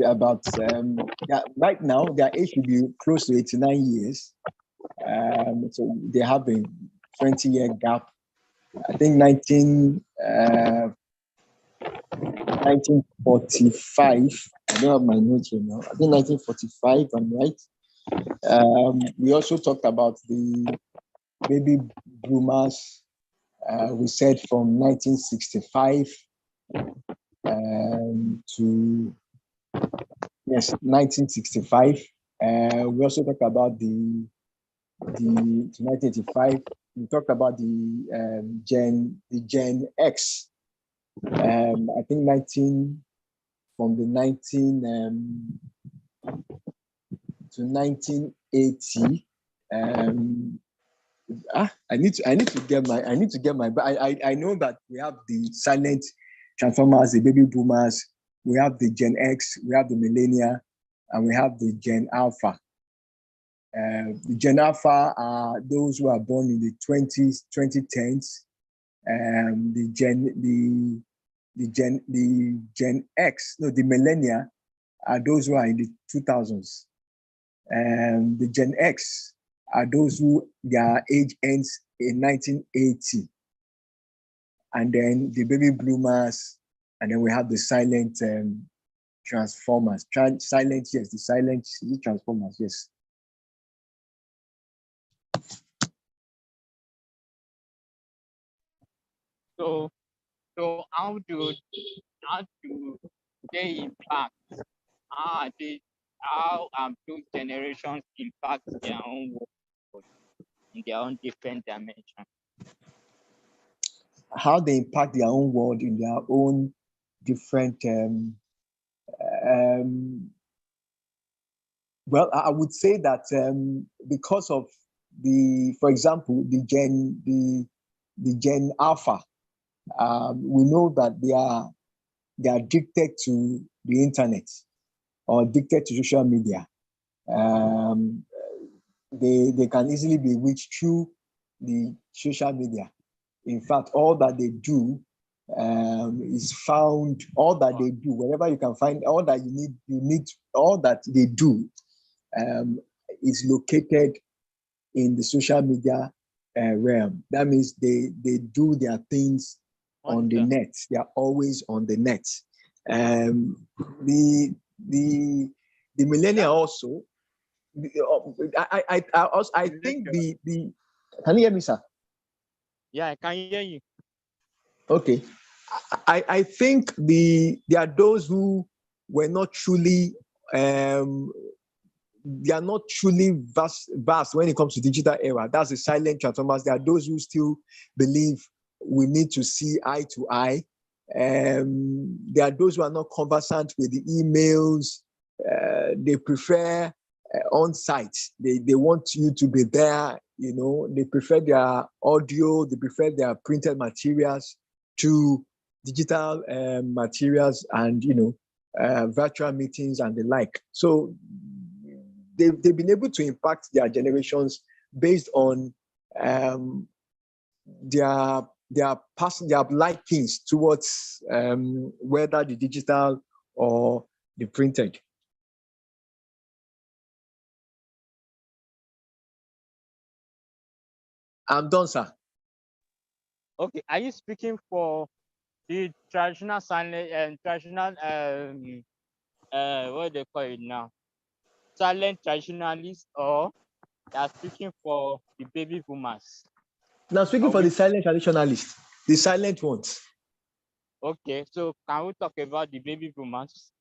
about right now their age should be close to 89 years. So they have a 20-year gap. I think 1945. I don't have my notes here now. I think 1945. I'm right. We also talked about the baby boomers. We said from 1965 to 1965. We also talked about the to 1985. We talked about the Gen X. I think 19 to 1980. I need to get my. But I know that we have the silent transformers, the baby boomers. We have the Gen X. We have the millennia, and we have the Gen Alpha. The Gen Alpha are those who are born in the 2010s. The Gen X, no, the millennia are those who are in the 2000s. And the Gen X are those who their age ends in 1980. And then the baby boomers, and then we have the silent transformers. The silent transformers, yes. So how do they impact? How those generations impact their own world in their own different dimensions? How they impact their own world in their own different. Well, I would say that because of for example, the Gen Alpha, we know that they are addicted to the internet or addicted to social media. They can easily be reached through the social media. In fact, all that they do is found. All that they do, wherever you can find, all that you need. All that they do is located in the social media realm. That means they do their things on the net. They are always on the net. The millennial also. I think the. Can you hear me, sir? Yeah, I can hear you. Okay, I think there are those who were not truly. They are not truly vast when it comes to digital era. That's the silent transformers. There are those who still believe we need to see eye to eye. There are those who are not conversant with the emails. They prefer on-site. They want you to be there. You know, they prefer their audio. They prefer their printed materials to digital materials and virtual meetings and the like. So they've been able to impact their generations based on their likings towards whether the digital or the printed. I'm done, sir. Okay, are you speaking for the traditional silent and traditional what do they call it now? Silent traditionalists, or they are speaking for the baby boomers? Now speaking for the silent traditionalists, the silent ones. Okay, so can we talk about the baby boomers?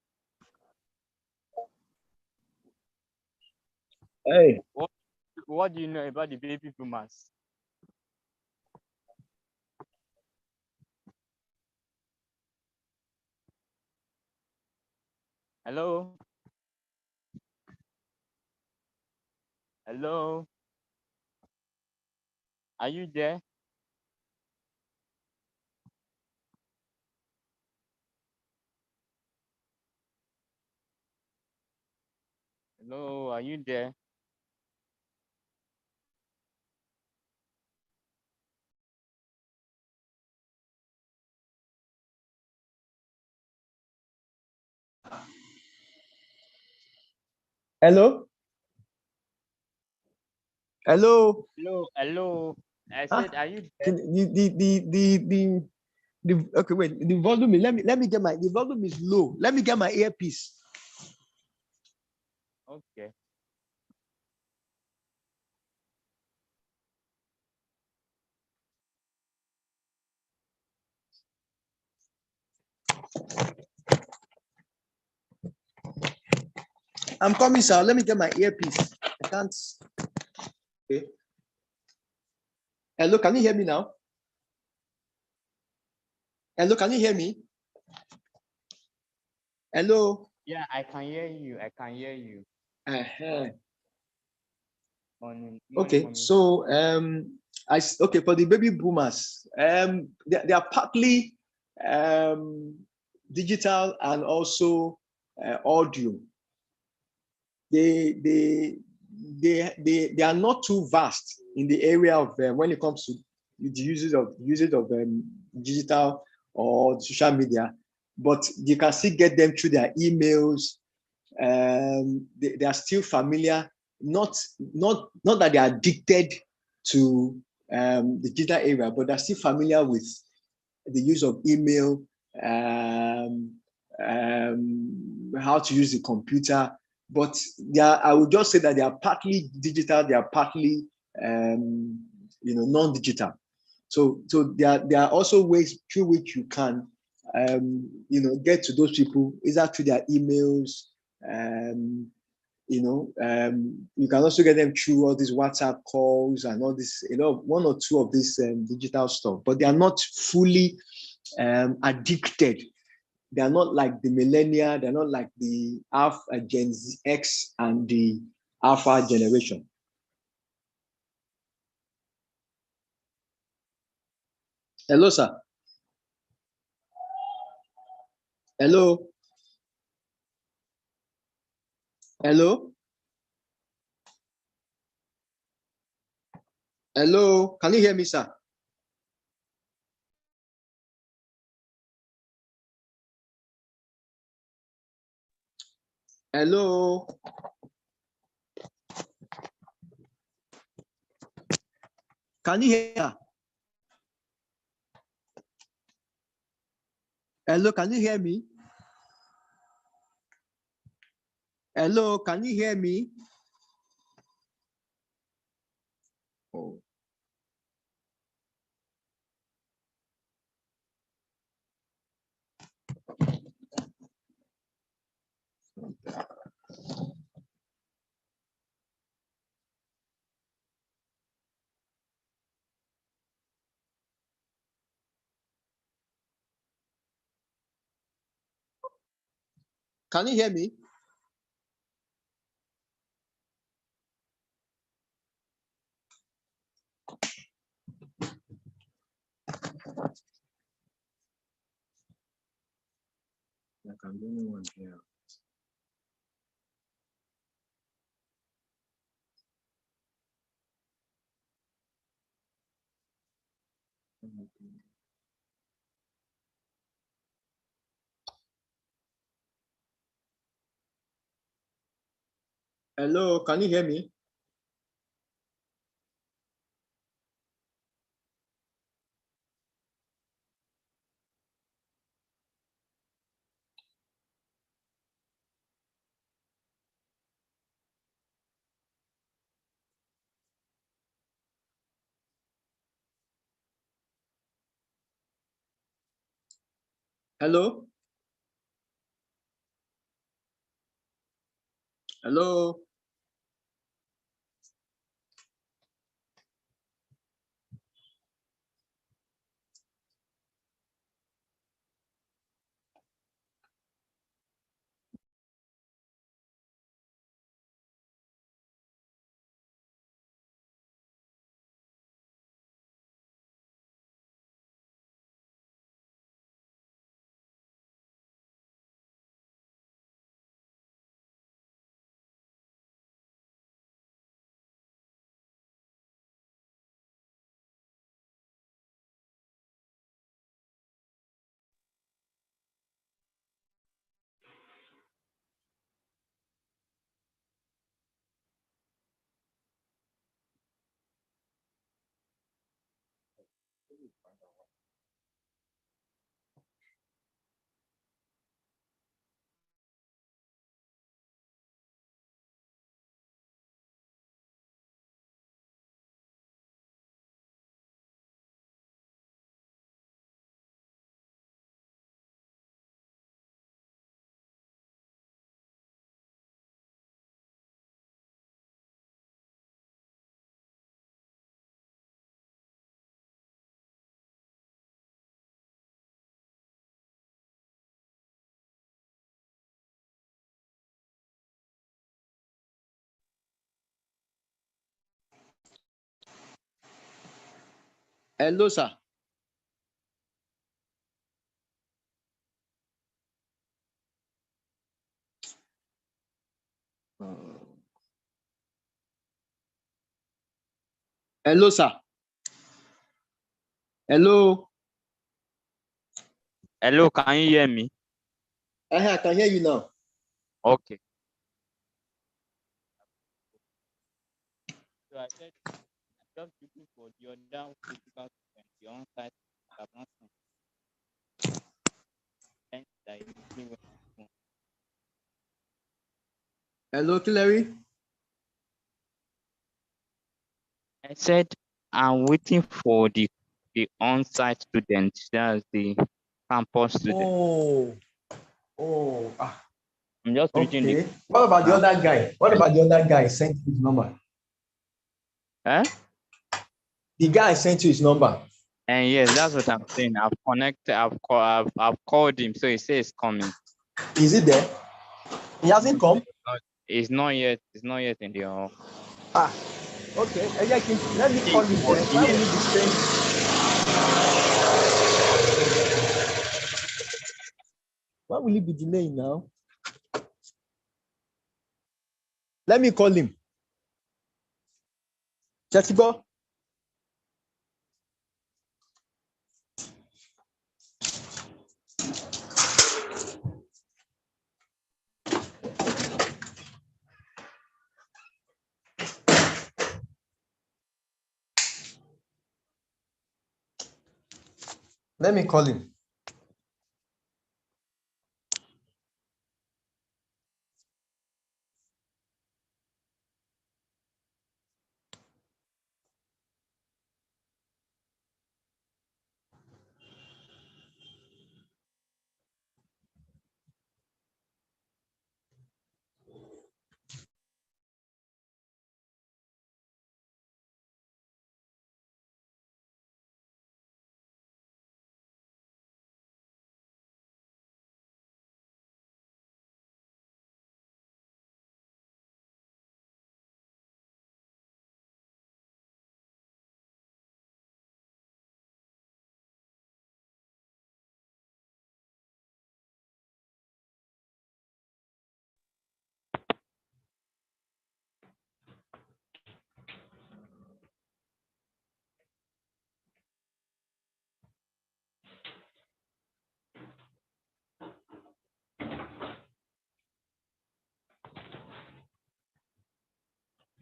Hey. What do you know about the baby boomers? Hello? Hello? Are you there? Hello, are you there? Hello? Hello? Hello, hello. I Ah, said, are you there? can, okay, wait, the volume is, let me get my, the volume is low. Let me get my earpiece. Okay. I'm coming, sir. Let me get my earpiece. I can't. Okay. Hello, can you hear me now? Hello, can you hear me? Hello? Yeah, I can hear you. I can hear you. Uh-huh. Morning, morning, Okay, mommy. so okay, for the baby boomers, they are partly digital and also audio. They are not too vast in the area of when it comes to the usage of digital or social media, but you can still get them through their emails. They are still familiar, not that they are addicted to the digital area, but they're still familiar with the use of email, how to use the computer. But I would just say that they are partly digital, they are partly non-digital. So there are also ways through which you can get to those people, either through their emails. Um, you can also get them through all these WhatsApp calls and all this, one or two of this digital stuff, but they are not fully addicted. They are not like the millennia, they're not like the Alpha Gen Z, X and the Alpha generation. Hello, sir. Hello. Hello. Hello. Can you hear me, sir? Hello. Can you hear? Hello. Can you hear me? Hello. Can you hear me? Oh. Can you hear me? Like I'm the only one here. Hello, can you hear me? Hello? Hello? Hello, sir. Hello, sir. Hello. Hello, can you hear me? I can hear you now. Okay. So I said, just looking for the other physical student, the on-site advancement. Hello, Hillary. I said, I'm waiting for the on-site student, that's the campus student. Oh. I'm just reading the. Okay. What about the other guy? What about the other guy sent you his number? Eh? The guy sent you his number. And yes, that's what I'm saying. I've connected. I've called him, so he says it's coming. Is it there? He hasn't come. It's not yet. It's not yet in the hall. Okay. Let me call him. Why will he be saying? Why will he be delaying now? Let me call him. Chetibo. Let me call him.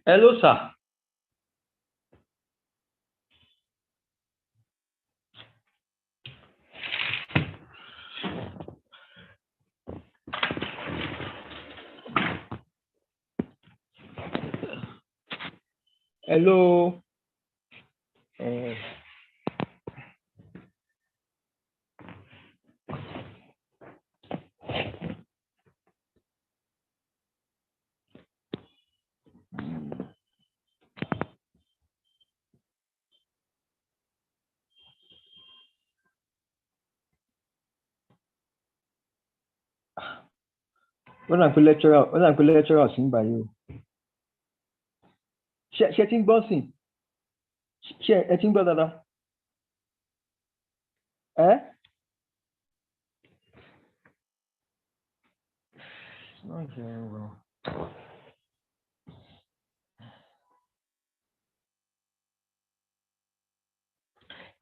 Hello, sir. Hello. When I'm lecturer sing by you. Ṣé tí ń gbọ́ sìn? Ṣé ẹ ti ń gbọ́ dáadáa? Not hearing well.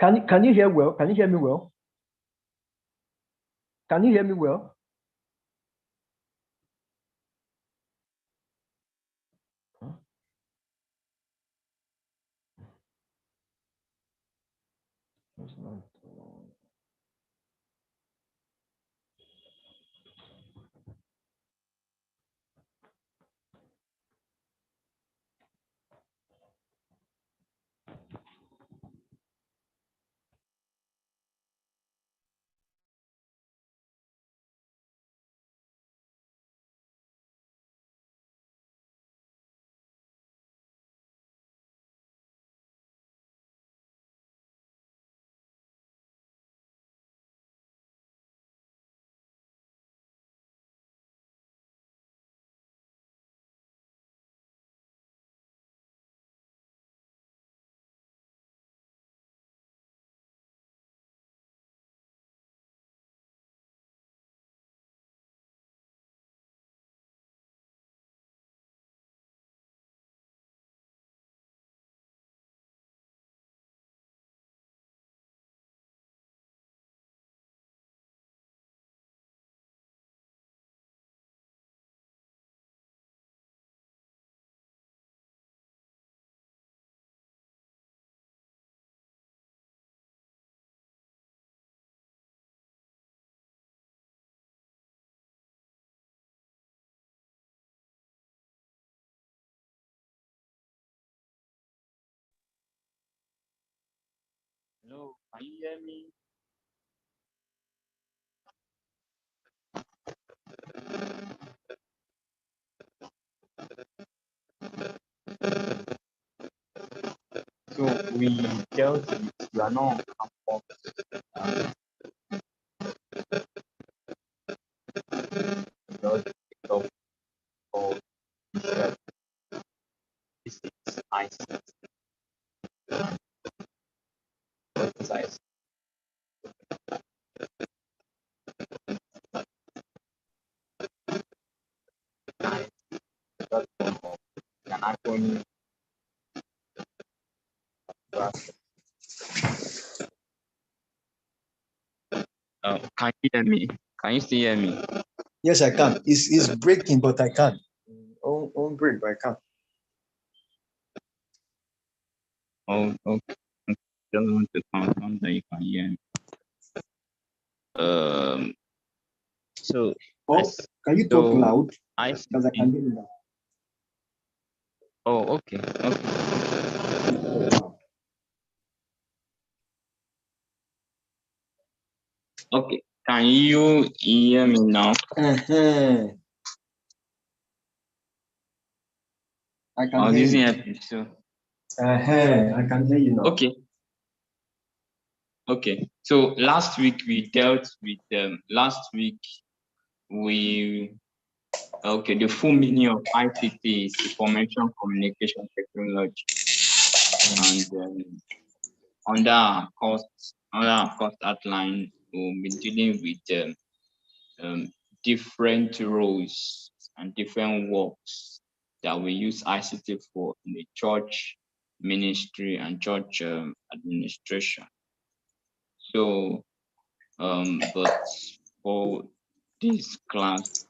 Can you hear well? Can you hear me well? Can you hear me well? Hello, can you hear me? So we dealt with you are not on campus. Just pick up for research. This is ICT. What is ICT? Just one of an acronym. Can you hear me? Can you still hear me? Yes, I can. It's breaking, but I can. On break, but I can. Oh, okay. Just want to confirm that you can hear me. So Can you talk loud? ICT. Because I can hear you now. Oh, okay, okay. Okay, can you hear me now? I can hear you. So. I can hear you now. Okay. Okay. So last week we dealt with the full meaning of ICT is information communication technology, and under our course outline, we'll be dealing with different roles and different works that we use ICT for in the church ministry and church administration. So, but for this class,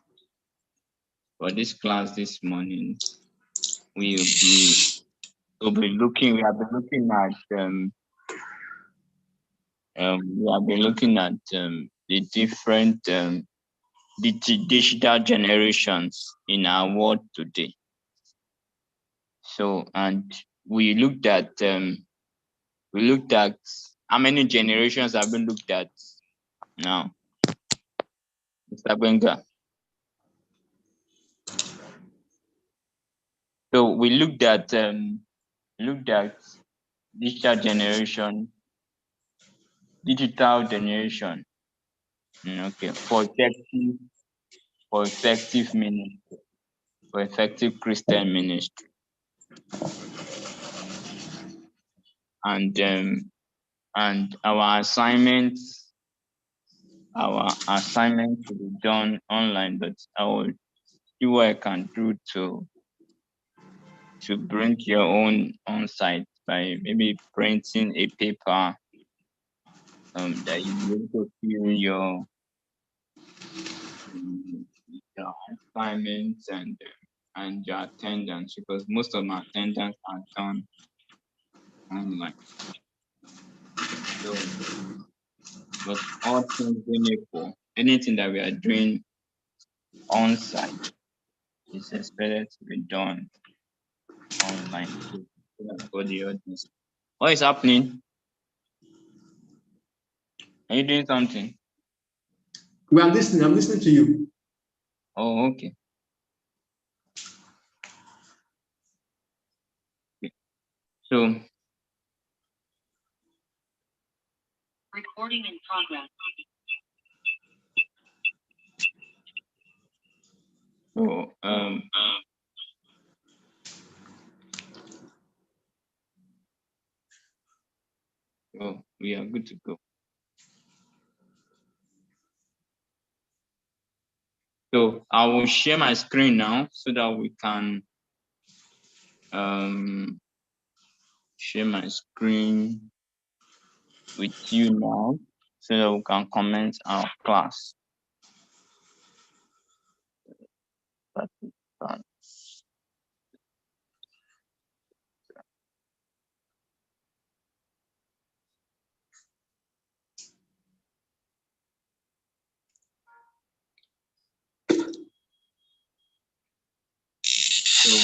this morning, we have been looking at the different digital generations in our world today. So, and we looked at how many generations have been looked at now, Mr. Benga. So we looked at digital generation. Okay, for effective ministry, for effective Christian ministry, and our assignment to be done online, but I will see what I can do to bring your own on-site by maybe printing a paper that you will be able to fill your assignments and your attendance, because most of my attendance are done online. So, but all things being equal, anything that we are doing on site is expected to be done online. For the audience. What is happening? Are you doing something? We are listening. I'm listening to you. Oh, okay. So, recording in progress. so so we are good to go. So I will share my screen now so that we can share my screen with you now so that we can comment our class. That is done. So,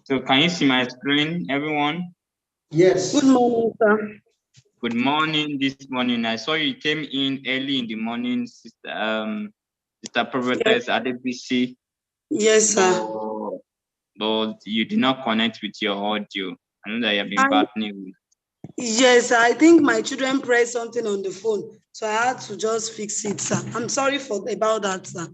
so can you see my screen, everyone? Yes. Good morning, sir. Good morning. This morning, I saw you came in early in the morning, Sister Prophetess Adebisi. Yes, sir. But you did not connect with your audio. I know that you have been battling with. Yes, I think my children pressed something on the phone, so I had to just fix it, sir. I'm sorry about that, sir.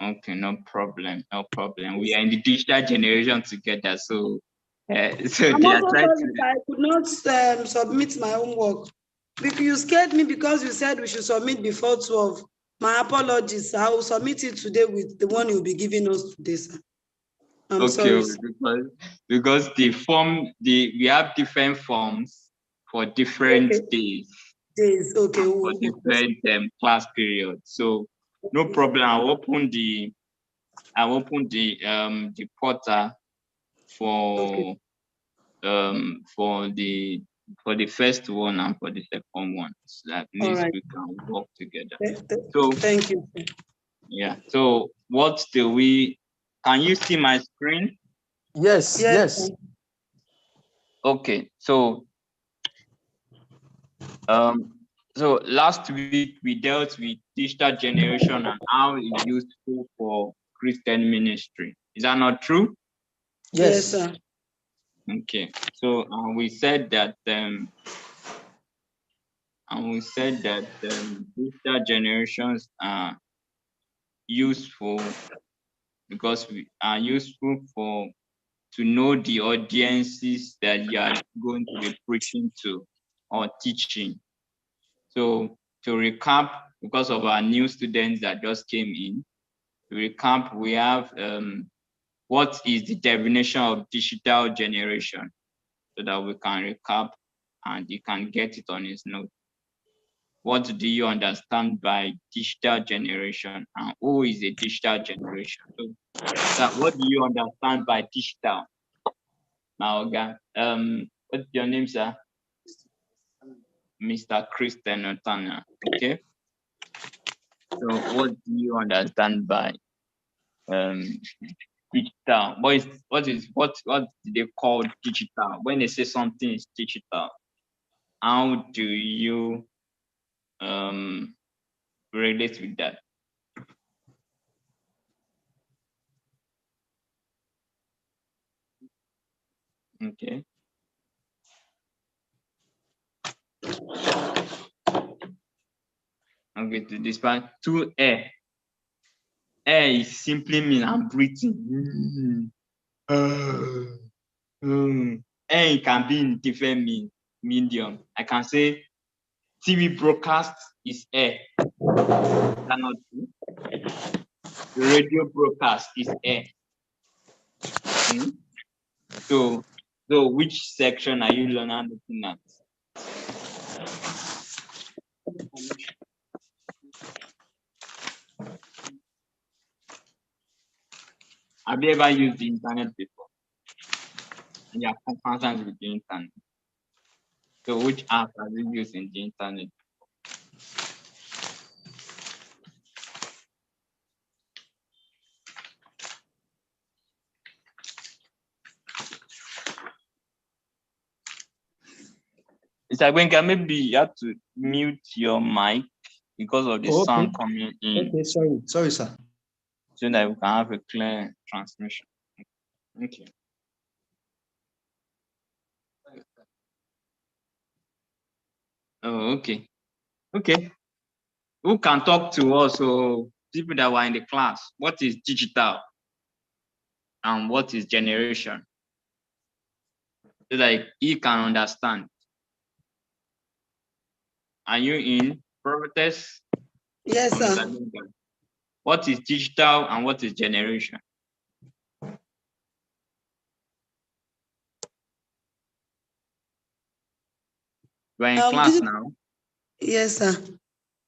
Okay, no problem, no problem. We are in the digital generation together, so so I'm they are also trying sorry to. that I could not submit my homework. You scared me because you said we should submit before 12. My apologies, sir. I will submit it today with the one you'll be giving us today, sir. I'm sorry, sir. Because we have different forms for different days. Okay. For different class periods. So no problem. I'll open the portal for the first one and for the second one, so that at least we can work together. So thank you. Yeah. So what do we? Can you see my screen? Yes. Okay. So so last week we dealt with digital generation and how it's useful for Christian ministry. Is that not true? Yes, sir. Okay. So we said that digital generations are useful because we are useful to know the audiences that you are going to be preaching to or teaching. So to recap, because of our new students that just came in, to recap, we have what is the definition of digital generation, so that we can recap and you can get it on his note. What do you understand by digital generation, and who is a digital generation? So what do you understand by digital? Maoga, what's your name, sir? Mr. Christian Otana. Okay. So what do you understand by digital? What do they call digital? When they say something is digital, how do you relate with that? Okay. Okay, to this part, to air. Air is simply mean I'm breathing. Air can be in different medium. I can say TV broadcast is air. That not true? The radio broadcast is air. So which section are you looking at? Have you ever used the internet before? And you are conversant with the internet. So which app have you used in the internet? Mr. Gwenka, maybe you have to mute your mic because of the sound coming in. Okay, sorry, sir. So that we can have a clear transmission. Okay. Oh, okay. Okay. Who can talk to us? So people that were in the class, what is digital and what is generation? So like he can understand. Are you in, Prophetess? Yes, sir. What is digital and what is generation? We're in class now. Yes, sir.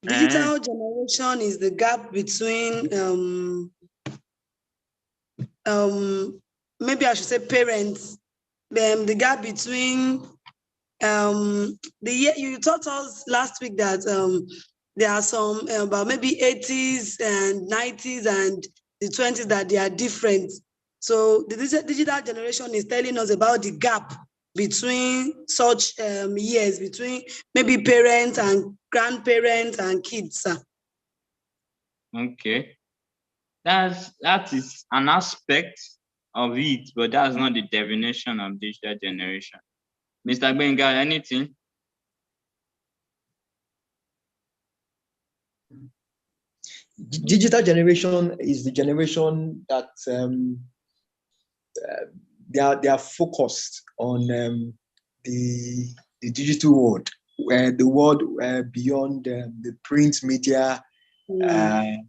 Digital generation is the gap between maybe I should say parents. The gap between you taught us last week that there are some about maybe 80s and 90s and the 20s that they are different. So the digital generation is telling us about the gap between such years, between maybe parents and grandparents and kids. Okay. That is an aspect of it, but that's not the definition of digital generation. Mr. Benga, anything? Digital generation is the generation that they are focused on the digital world, where the world beyond the print media, or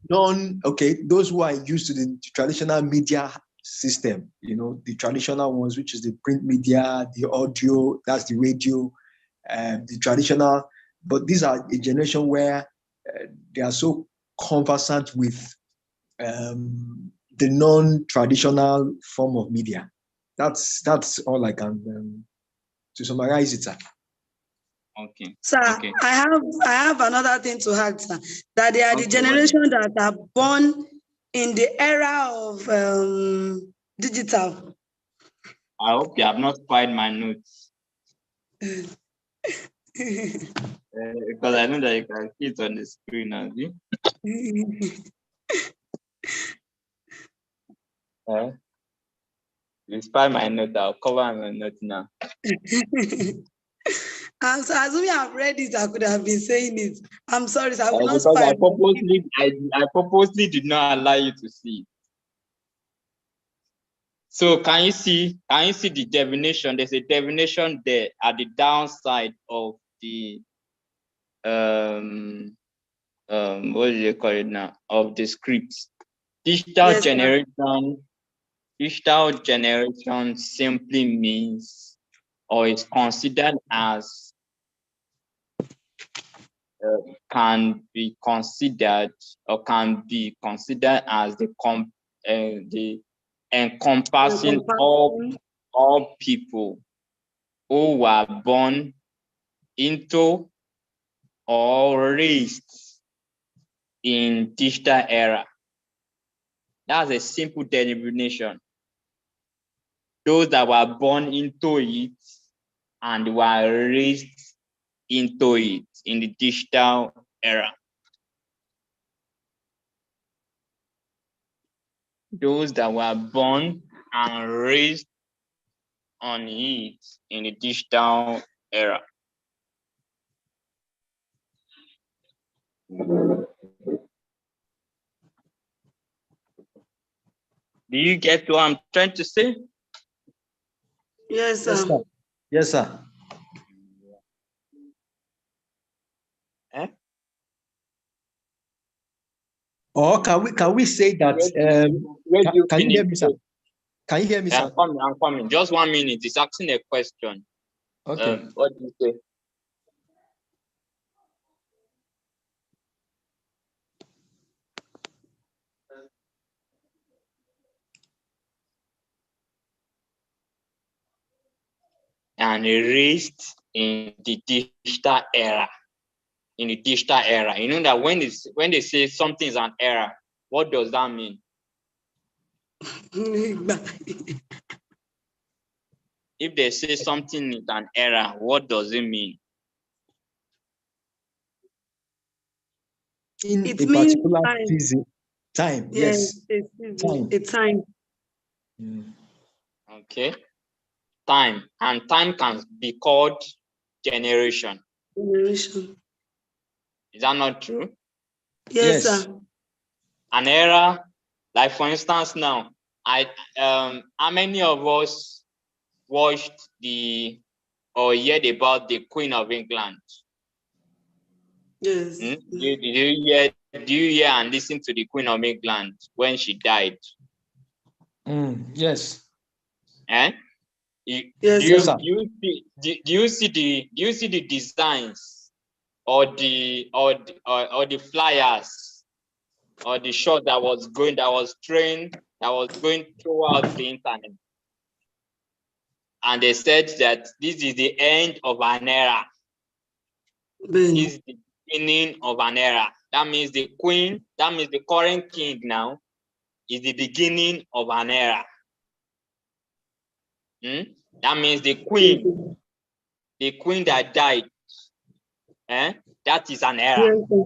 those who are used to the traditional media system, the traditional ones, which is the print media, the audio, that's the radio, the traditional. But these are a generation where they are so conversant with the non-traditional form of media. That's all I can to summarize it, sir. Okay. Sir, okay. I have another thing to add, sir. That they are the generation that are born in the era of digital. I hope you have not spoiled my notes. Because I know that you can see it on the screen now. You spoiled my note, I'll cover my note now. So assuming I've read it, I could have been saying it. I'm sorry, sir. I will not Because I spoil. purposely did not allow you to see. So can you see the definition? There's a definition there at the downside of the what do you call it now? Of the scripts. Digital generation simply means or is considered as can be considered as the encompassing all people who were born into or raised in digital era. That's a simple definition. Those that were born into it and were raised into it in the digital era. Those that were born and raised on it in the digital era. Do you get what I'm trying to say? Yes, sir. Yes, sir. Or can we say that? Where do you Can you hear me, finish? sir? Can you hear me, sir? I'm coming. Just 1 minute. It's asking a question. Okay. What do you say? And raised in the digital era. In the digital era, you know that when they say something is an era, what does that mean? If they say something is an era, what does it mean? In It a means particular time. season, time. Yes, Yes. Time. a time. Okay. Time. And time can be called generation. Generation. Is that not true? Yes, Yes. sir. An era, like for instance now, how many of us watched or heard about the Queen of England? Yes. Do you hear and listen to the Queen of England when she died? Yes. Eh? Yes, sir. Do you see the designs or the flyers or the shot that was going throughout the internet? And they said that this is the end of an era. Ben. This is the beginning of an era. That means the current king now is the beginning of an era. That means the queen that died, that is an era. Yes, sir.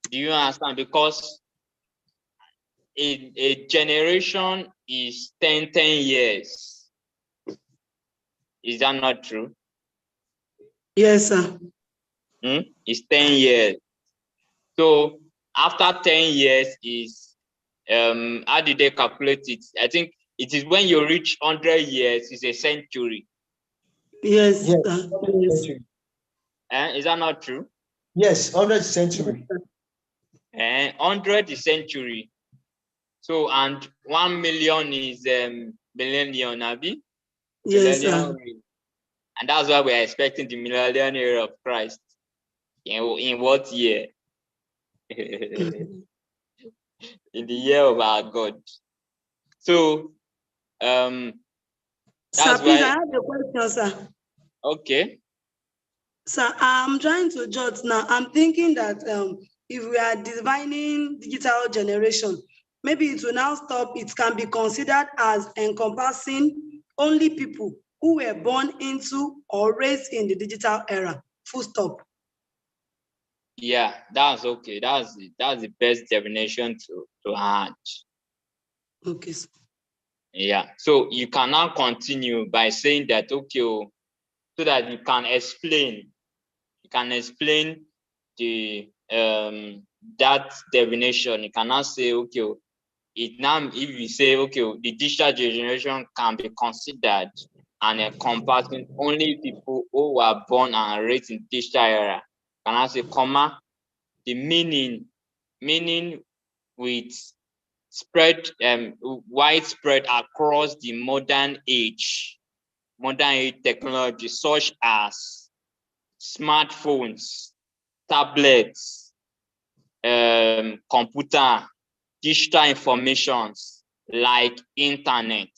Do you understand? Because a generation is 10 years. Is that not true? Yes, sir. It's 10 years. So after 10 years is, how did they calculate it? I think it is when you reach 100 years, it's a century. Yes, Yes. sir. Yes. Is that not true? Yes, 100th century. 100 is century. So, and 1 million is millennium, Abi? Yes, sir. And that's why we're expecting the millennium era of Christ. In what year? In the year of our God. So, Sir, that's please, I why. have a question, sir. Okay. Sir, I'm trying to jot now. I'm thinking that if we are defining digital generation, maybe it will now stop. It can be considered as encompassing only people who were born into or raised in the digital era. Full stop. Yeah, that's okay. That's the best definition to add. Okay, sir. Yeah. So you can now continue by saying that, okay, so that you can explain the that definition. You cannot say, okay, if you say, okay, the digital generation can be considered and encompassing only people who were born and raised in digital era. Can I say, comma, the meaning with spread widespread across the modern age technology such as smartphones, tablets, computer, digital informations like internet.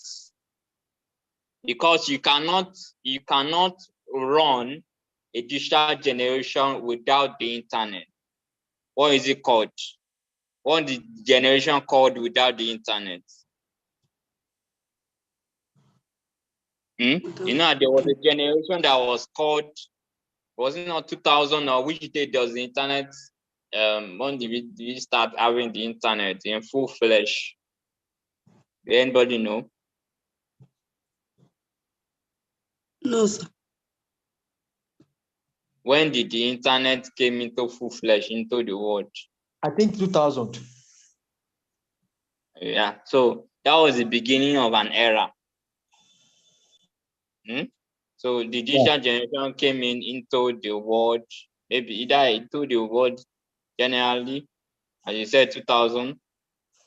Because you cannot run a digital generation without the internet. What is it called? What is the generation called without the internet? You know, there was a generation that was called, was it not 2000 or which day does the internet, when did we start having the internet in full flesh? Did anybody know? No, sir. When did the internet came into full flesh into the world? I think 2000. Yeah, so that was the beginning of an era. So the digital generation came into the world, maybe either into the world generally as you said, 2000.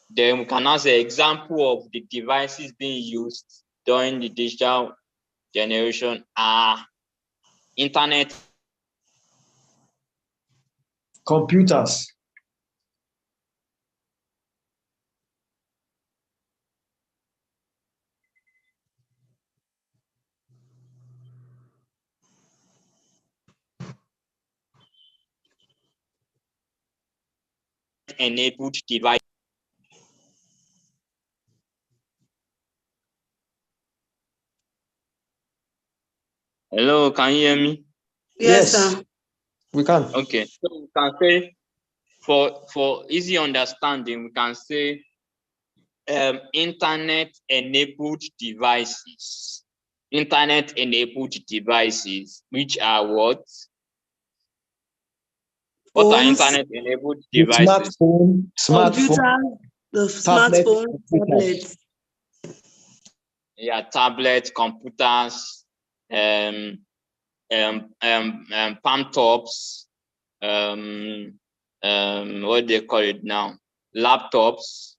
Then we can now say example of the devices being used during the digital generation are internet, Computers. enabled device. Hello, can you hear me? Yes, Yes. sir. We can. Okay, so we can say for easy understanding, we can say internet enabled devices. Internet enabled devices, which are what? What are Phones, internet enabled The devices? smartphone, computers, the tablet, smartphone, computers. tablets. Yeah, tablets, computers, palm tops, what do they call it now? Laptops,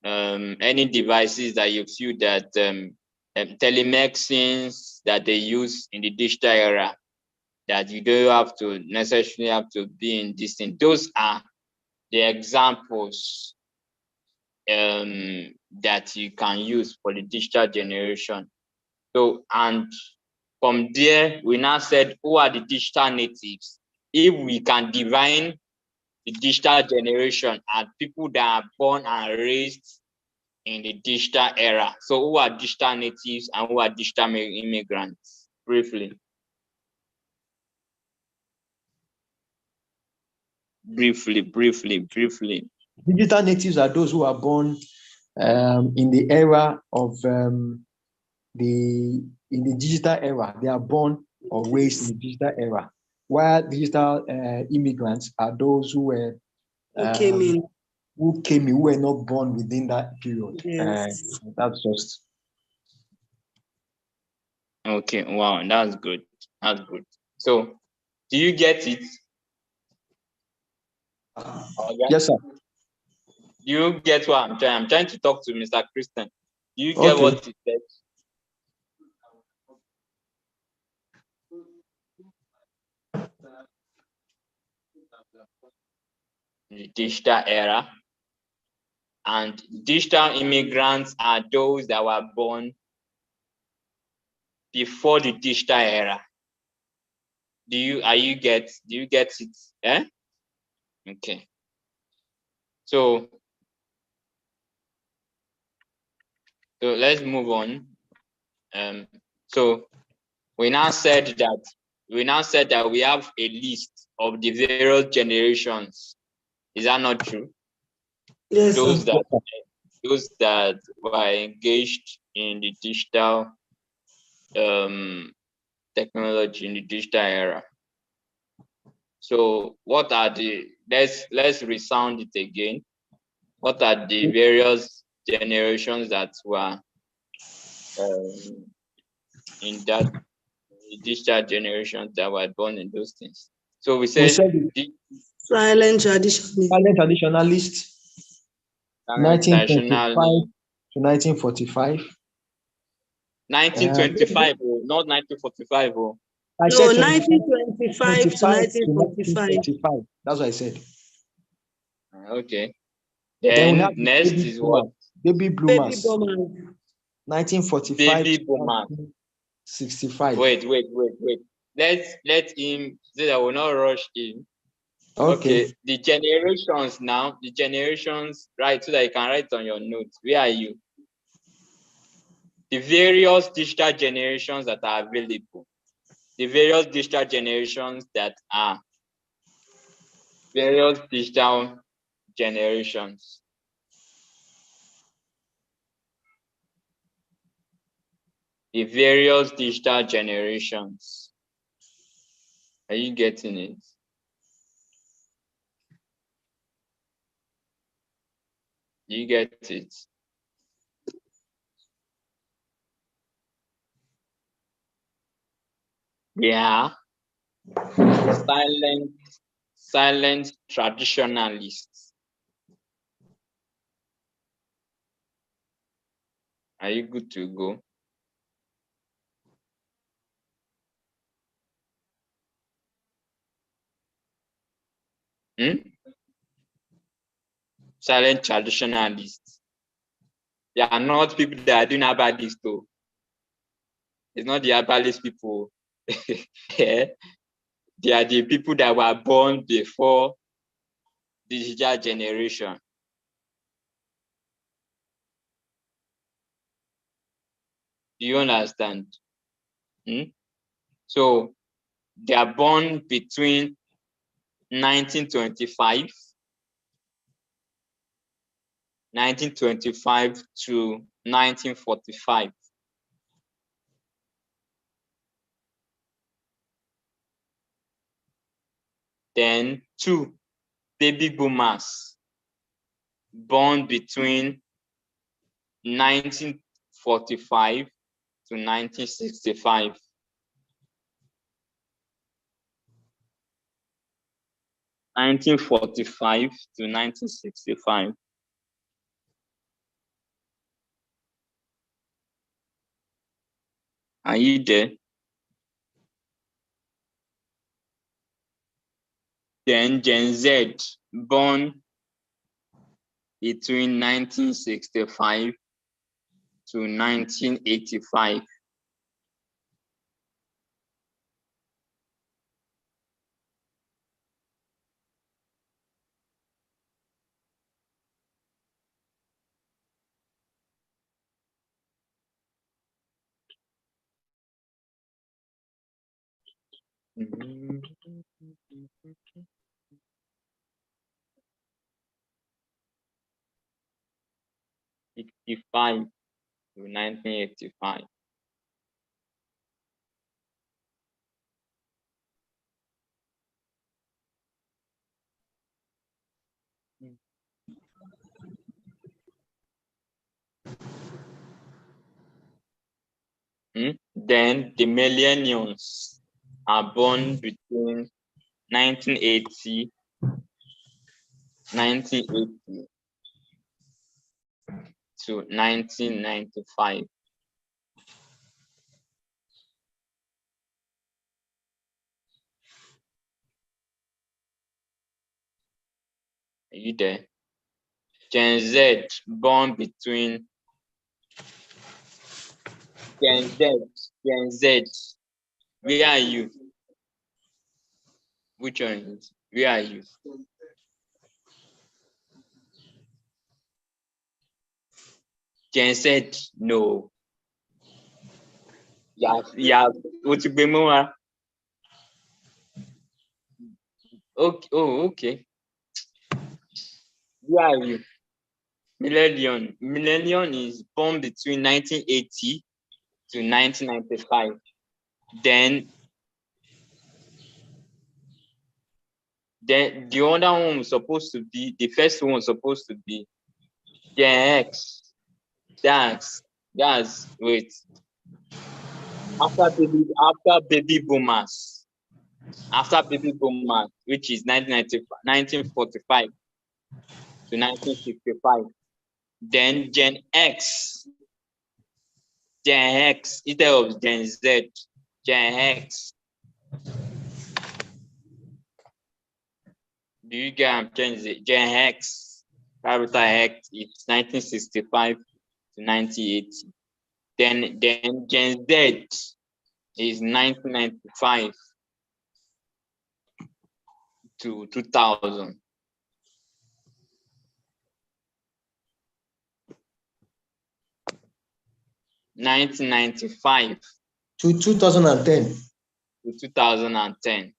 any devices that you feel that telemedicines that they use in the digital era, that you don't have to necessarily have to be in this thing. Those are the examples that you can use for the digital generation. So, and from there, we now said, who are the digital natives? If we can define the digital generation as people that are born and raised in the digital era. So who are digital natives and who are digital immigrants? Briefly. Briefly. Digital natives are those who are born in the era of in the digital era. They are born or raised in the digital era. While digital immigrants are those who were Who came in? who were not born within that period. Yes. That's just. Okay, wow, that's good. That's good. So do you get it? Okay. Yes, sir. Do you get what I'm trying? I'm trying to talk to Mr. Christian. Do you get Okay. what he said? The digital era. And digital immigrants are those that were born before the digital era. Do you get it? Eh? Okay. So let's move on. So we now said that we have a list of the various generations. Is that not true? Yes, Those sir. that were engaged in the digital technology in the digital era. So what are the, let's resound it again. What are the various generations that were in that digital generations that were born in those things? So we said Silent traditionalist. Silent traditionalist, 1925 to 1945. 1925, not 1945. I No, said 1925 to 1945. 1945. That's what I said. Okay. Then we Then have next is what? Baby Baby bloomers. boomers. 1945 Baby to boomers. 1965. Wait. Let him say that we'll not rush in. Okay. The generations now, right, so that you can write on your notes. Where are you? The various digital generations that are available. The various digital generations that are. Various digital generations. The various digital generations. Are you getting it? You get it? Yeah. Silent traditionalists. Are you good to go? Silent traditionalists. They are not people that are doing herbalist though. It's not the herbalist people. Yeah. They are the people that were born before digital generation. Do you understand? So they are born between 1925 to 1945. Then 2 baby boomers born between 1945 to 1965. - 1945 to 1965. Are you there? Then Gen Z born between 1965 to 1985. Mm-hmm. 65 to 1985. Then the millennials are born between 1980 to 1995. Are you there? Gen Z born between Gen Z. Where are you? Which one is? Where are you? Gen Z, no. Yeah. What you be more? Okay. Oh, okay. Where are you? Millennium. Millennium is born between 1980 to 1995. Then the other one was supposed to be, the first one was supposed to be Gen X. That's wait. After baby boomers, which is 1945 to 1965. Then Gen X instead of Gen Z, Gen X. Do you get I'm trying to say? Gen X, capital X, it's 1965 to 1980. Then Gen Z is 1995 to 2000. (1995) to 2010. to 2010.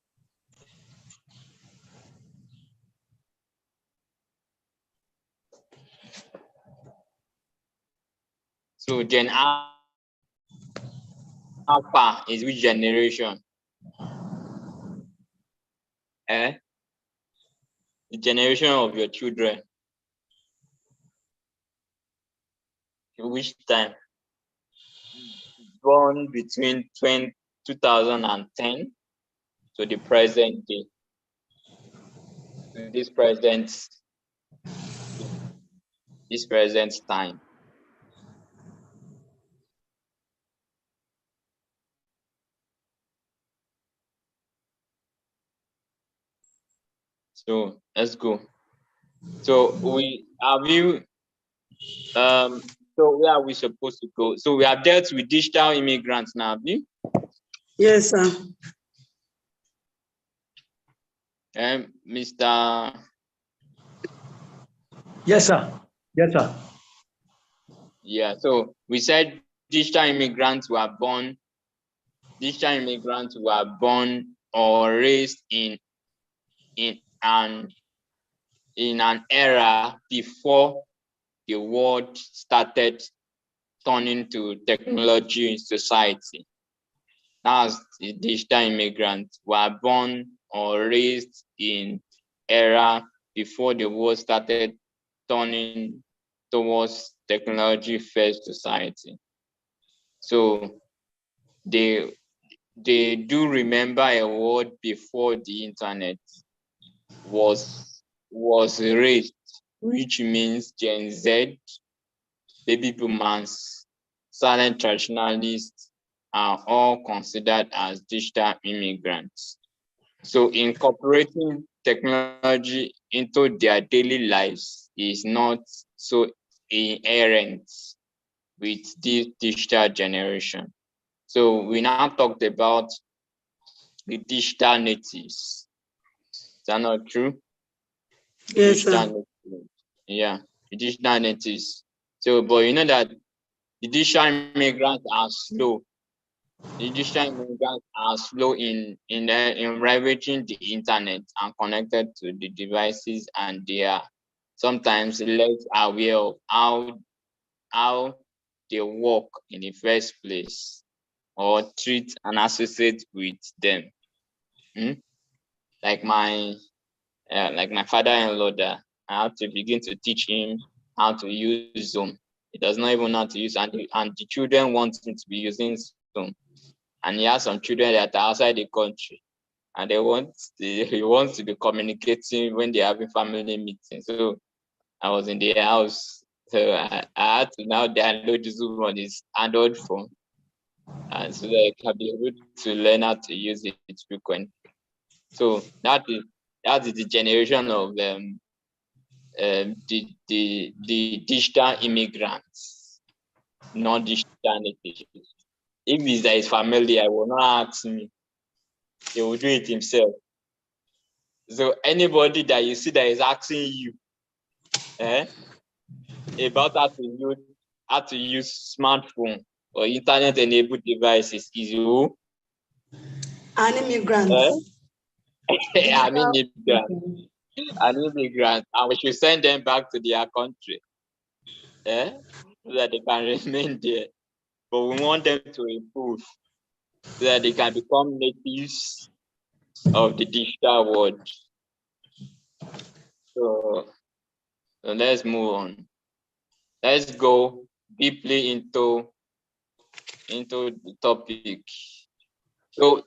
So Gen Alpha is which generation? The generation of your children. Which time? Born between 2010 to the present day. To this present time. So let's go. So so where are we supposed to go? So we have dealt with digital immigrants now, have you? Yes, sir. Mr. Yes, sir. Yes, sir. Yeah, so we said digital immigrants were born or raised in an era before the world started turning to technology in society. As the digital immigrants were born or raised in era before the world started turning towards technology first society. So they do remember a world before the internet was raised, which means Gen Z, baby boomers, silent traditionalists are all considered as digital immigrants. So incorporating technology into their daily lives is not so inherent with this digital generation. So we now talked about the digital natives. Is that not true? Yes, sir. Digital natives. Yeah, the digital natives. So, but you know that the digital immigrants are slow. The digital immigrants are slow in leveraging the internet and connected to the devices, and they are sometimes less aware of how they work in the first place or treat and associate with them. Like my father-in-law, that I have to begin to teach him how to use Zoom. He does not even know how to use, and the children want him to be using Zoom. And he has some children that are outside the country, and he wants to be communicating when they're having family meetings. So I was in the house, so I had to now download the Zoom on his Android phone, and so that I can be able to learn how to use it frequently. So that is the generation of the digital immigrants, not digital natives. If it's familiar, I will not ask me. He will do it himself. So anybody that you see that is asking you about how to use smartphone or internet-enabled devices is who? An immigrant. An immigrant, and we should send them back to their country, so that they can remain there. But we want them to improve so that they can become natives of the digital world. So let's move on. Let's go deeply into the topic. So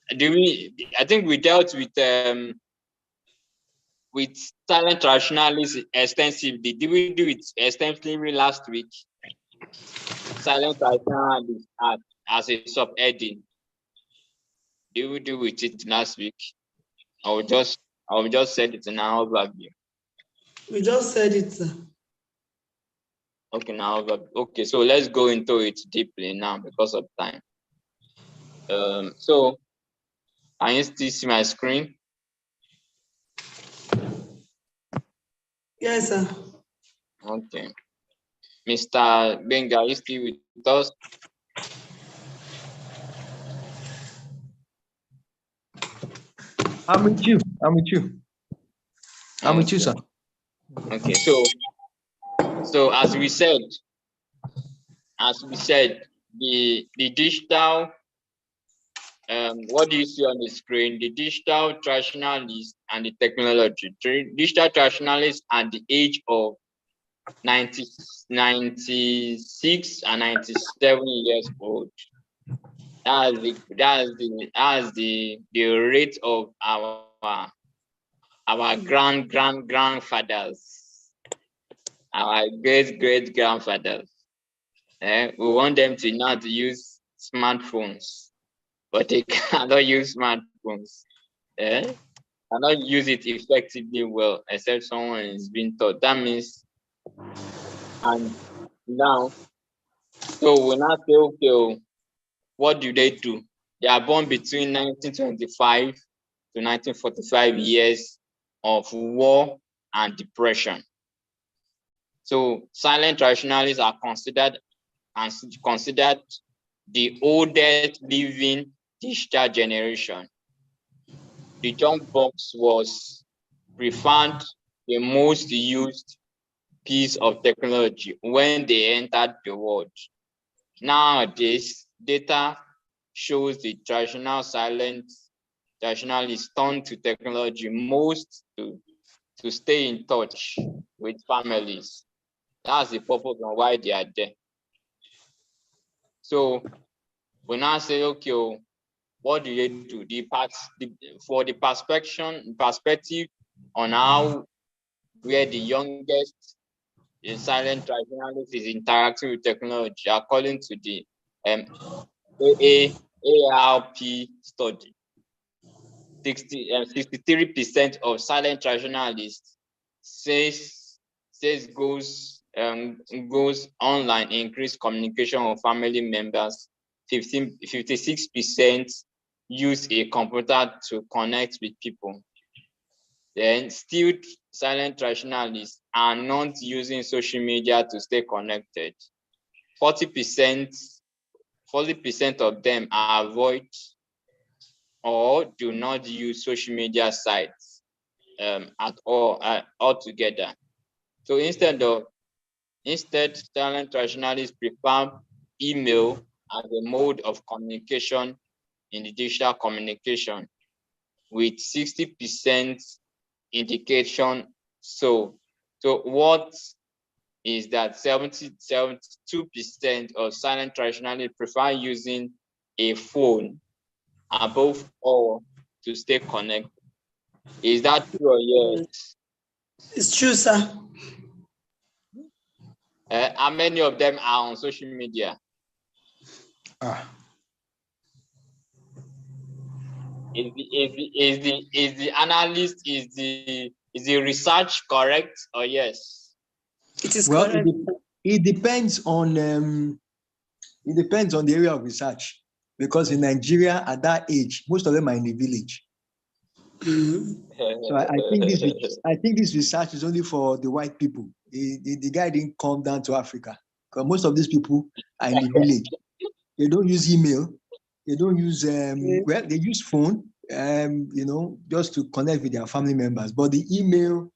I think we dealt with silent rationalists extensively. Did we do it extensively last week? Silent rationalists as a subheading. Did we do it last week? I will just send it in our overview. We just said it, sir. Okay, now okay, so let's go into it deeply now because of time. So can you still see my screen? Yes, sir. Okay. Mr. Benga, are you still with us? I'm with you. I'm with you. I'm with you, sir. Okay, so as we said, the digital, what do you see on the screen? The digital traditionalists and the technology. Digital traditionalists at the age of 96 and 97 years old. That's the rate of our grandfathers, our great grandfathers. We want them to know how to use smartphones, but they cannot use smartphones. cannot use it effectively well, except someone is being taught. That means, and now, so we now say, okay, what do? They are born between 1925 to 1945 years of war and depression. So silent traditionalists are considered the oldest living digital generation. The junk box was preferred the most used piece of technology when they entered the world. Nowadays, data shows the traditional traditionalists turn to technology most to stay in touch with families. That's the purpose of why they are there. So we now say, okay, what do they do? For the perspective on how where the youngest silent traditionalist is interacting with technology, according to the AARP study. 63% of silent traditionalists says goes online, increase communication with family members. 56% use a computer to connect with people. Then still silent traditionalists are not using social media to stay connected. 40% of them avoid or do not use social media sites at all altogether. So instead, silent traditionalists prefer email as a mode of communication in the digital communication, with 60% indication. So what is that? 72% of silent traditionalists prefer using a phone above all to stay connected. Is that true or yes? It's true, sir. How many of them are on social media? Is the analyst, is the research correct or yes? It is Well, correct. it depends on the area of research, because in Nigeria at that age, most of them are in the village. So I think this research is only for the white people. The guy didn't come down to Africa, because most of these people are in the village. They don't use email. They don't use well, they use phone, just to connect with their family members. But the email,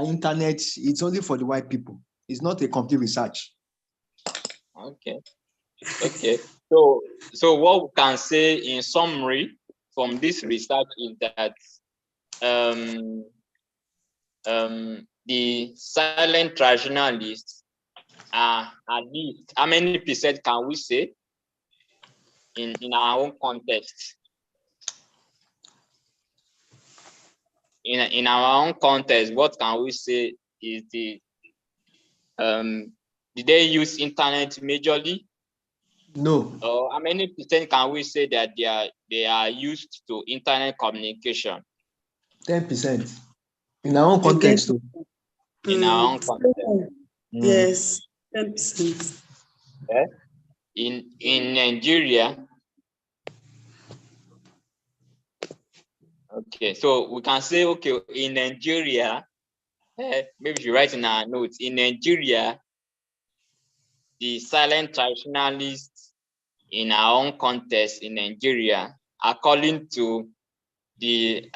internet, it's only for the white people. It's not a complete research. Okay. So what we can say in summary from this research is that the silent traditionalists are at least, how many percent can we say in our own context? In our own context, what can we say is did they use internet majorly? No. How many percent can we say that they are used to internet communication? 10%. In our own context, too. In our own context. Yes, 10%. Yeah. In Nigeria. Okay, so we can say, okay, in Nigeria, maybe you write in our notes, in Nigeria, the silent traditionalists in our own context in Nigeria, according to the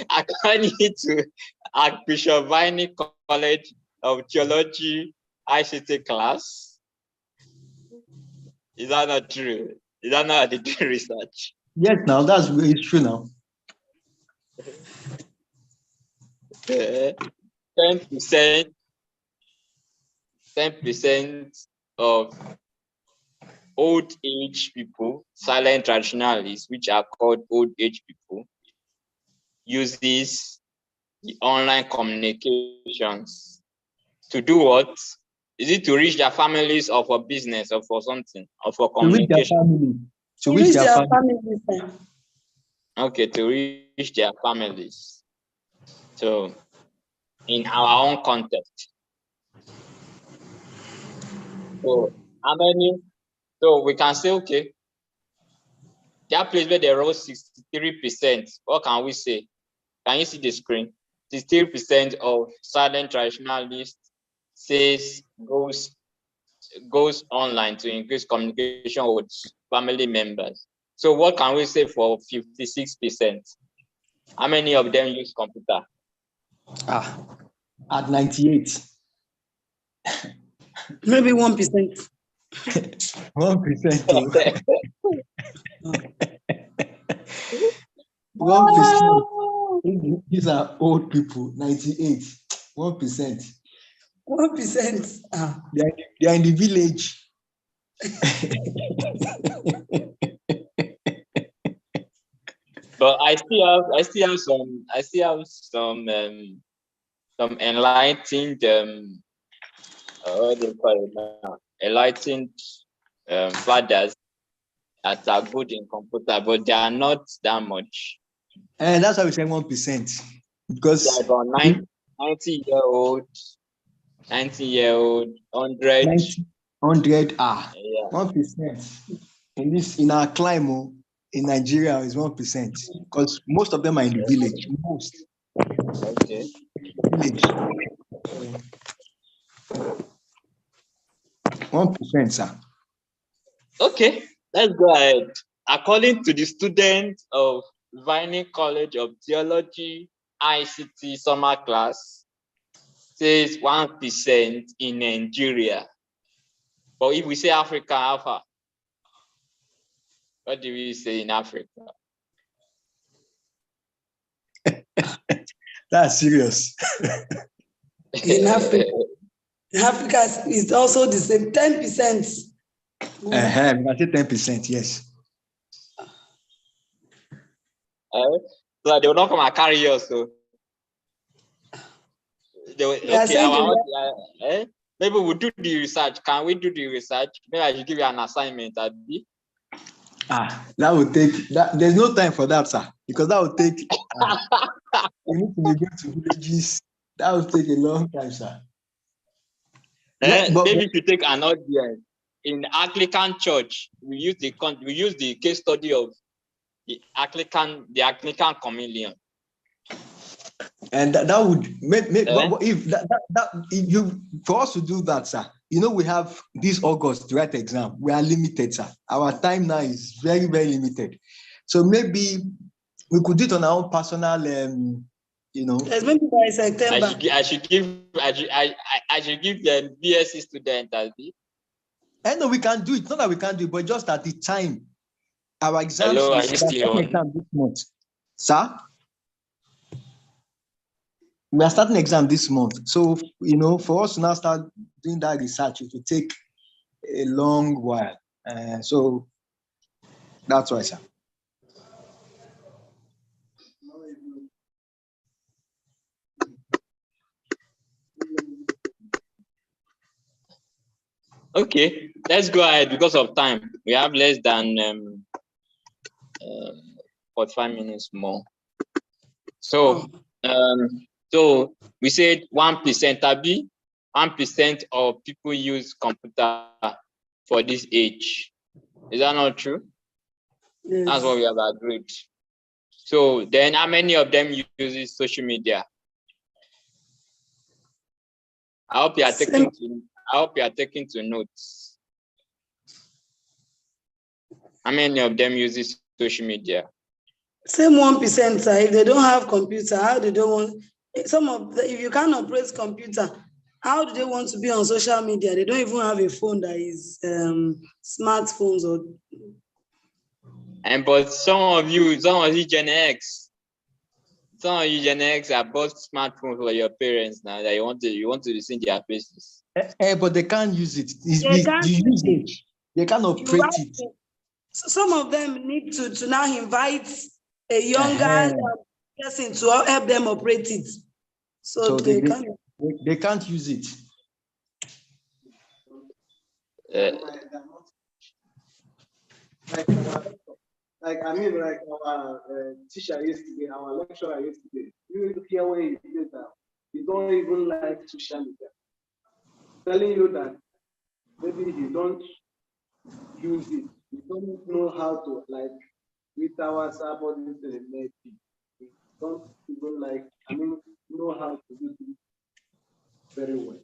according to Archbishop Vianney College of Theology ICT class. Is that not true? Is that not the true research? Yes, now that's it's true now. 10% of old age people, silent traditionalists, which are called old age people, uses the online communications to do what? Is it to reach their families or for business or for something or for communication? To reach their family. to reach their family. families. Sir. Okay, to reach their families. So, in our own context. So, how many? So we can say, okay, that place where they wrote 63%. What can we say? Can you see the screen? 63% of silent traditionalists says goes online to increase communication with family members. So what can we say for 56%? How many of them use computer? At 98. Maybe 1%. 1%. 1%. These are old people. 98. 1%. 1%. They are in the village. But I still have some enlightened what do you call it now? Enlightened fathers that are good in computer, but they are not that much. And that's why we say 1%. Because they're about 90-year-old, 100. 100 Yeah. 1%. In our climate in Nigeria is 1%. Because most of them are in the village. Most. Okay. Village. 1%, sir. Okay, let's go ahead. According to the students of Vining College of Theology ICT summer class, says 1% in Nigeria. But if we say Africa, Alpha, what do we say in Africa? That's serious. In Africa. Africa is also the same, 10%. I say 10%, yes. So they will not come and carry us. So they will, okay, maybe we'll do the research. Can we do the research? Maybe I should give you an assignment, Abi. That would take that. There's no time for that, sir, because that would take. You need to be going to villages. That would take a long time, sir. Maybe if you take an audience in Anglican Church, we use the case study of the Anglican Communion. And that would make for us to do that, sir. We have this August to write exam. We are limited, sir. Our time now is very, very limited. So maybe we could do it on our own personal, There's maybe by September. I should give the BSc student as the. No, we can do it. Not that we can't do it, but just at the time, our exams. Hello, are you still on? Exam this month, sir. We are starting exam this month. So, for us to now start doing that research, it will take a long while. So that's why, sir. Okay, let's go ahead because of time. We have less than 45 minutes more. So, so we said 1%, Abi, 1% of people use computer for this age. Is that not true? Yes. That's what we have agreed. So then how many of them use social media? I hope you are taking to notes. How many of them use social media? Same 1%, sir. If they don't have computer, how do they want? If you can't operate computer, how do they want to be on social media? They don't even have a phone that is smartphones or. But some of you Gen X. Some of you Gen X are bought smartphones for your parents now that you want to see their faces. But they can't use it. They can't operate it. So some of them need to now invite a younger person to help them operate it. So they can't use it. like our teacher yesterday, our lecturer yesterday. You hear where he said that he don't even like social media, telling you that maybe he don't use it. He don't know how to like with our subordinates maybe. He don't even like. Know how to do it very well.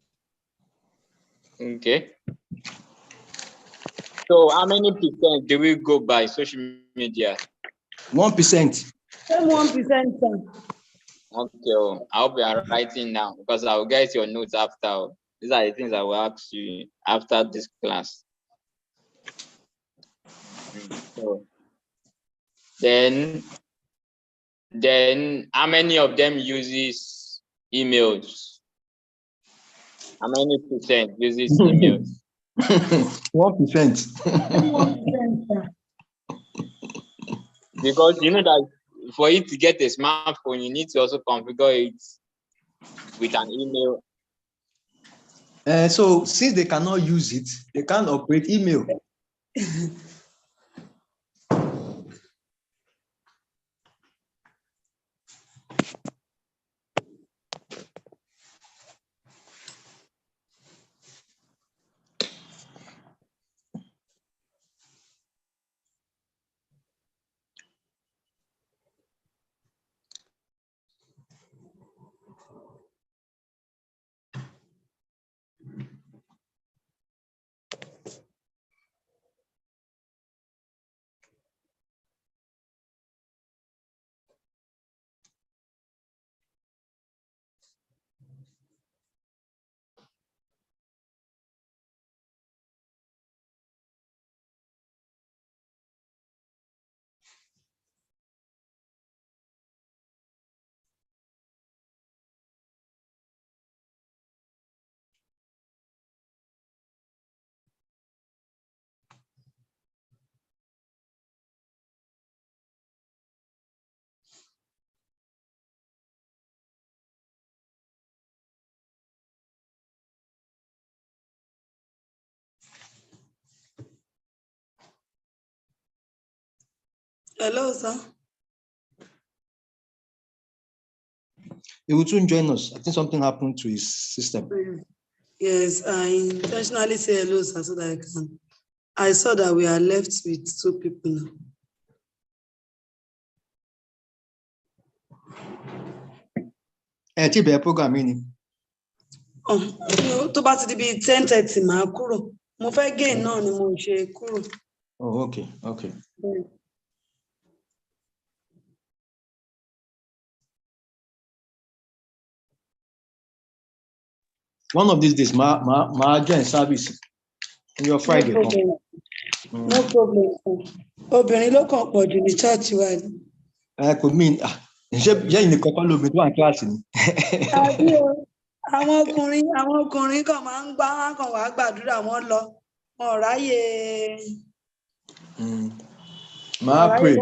Okay. So how many percent do we go by social media? 1%. 1%. Okay. I hope you are writing now because I will get your notes after. These are the things I will ask you after this class. So then how many of them uses emails? How many percent uses emails? 1%. 1%. Because you know that for you to get a smartphone, you need to also configure it with an email. So since they cannot use it, they can't operate email. Hello, sir. He will soon join us. I think something happened to his system. Yes, I intentionally say hello, sir, so that I can. I saw that we are left with 2 people now. Program meaning. Tó bá ti di bíi 10:30 màá kúrò. Mo fẹ́ gain náà ni mo ṣe kúrò. Oh, okay. One of these days, my join service on your Friday. No problem. Obìnrin ló kàn pọ̀ jù ní church wa ni. Kò mean ṣé ìyẹn nìkan kọ́ lómi tó wà ní kíláàsì ni. Àwọn ọkùnrin kan máa ń kàn wá gbàdúrà wọn lọ. Wọn ò ráyè. Màá pray.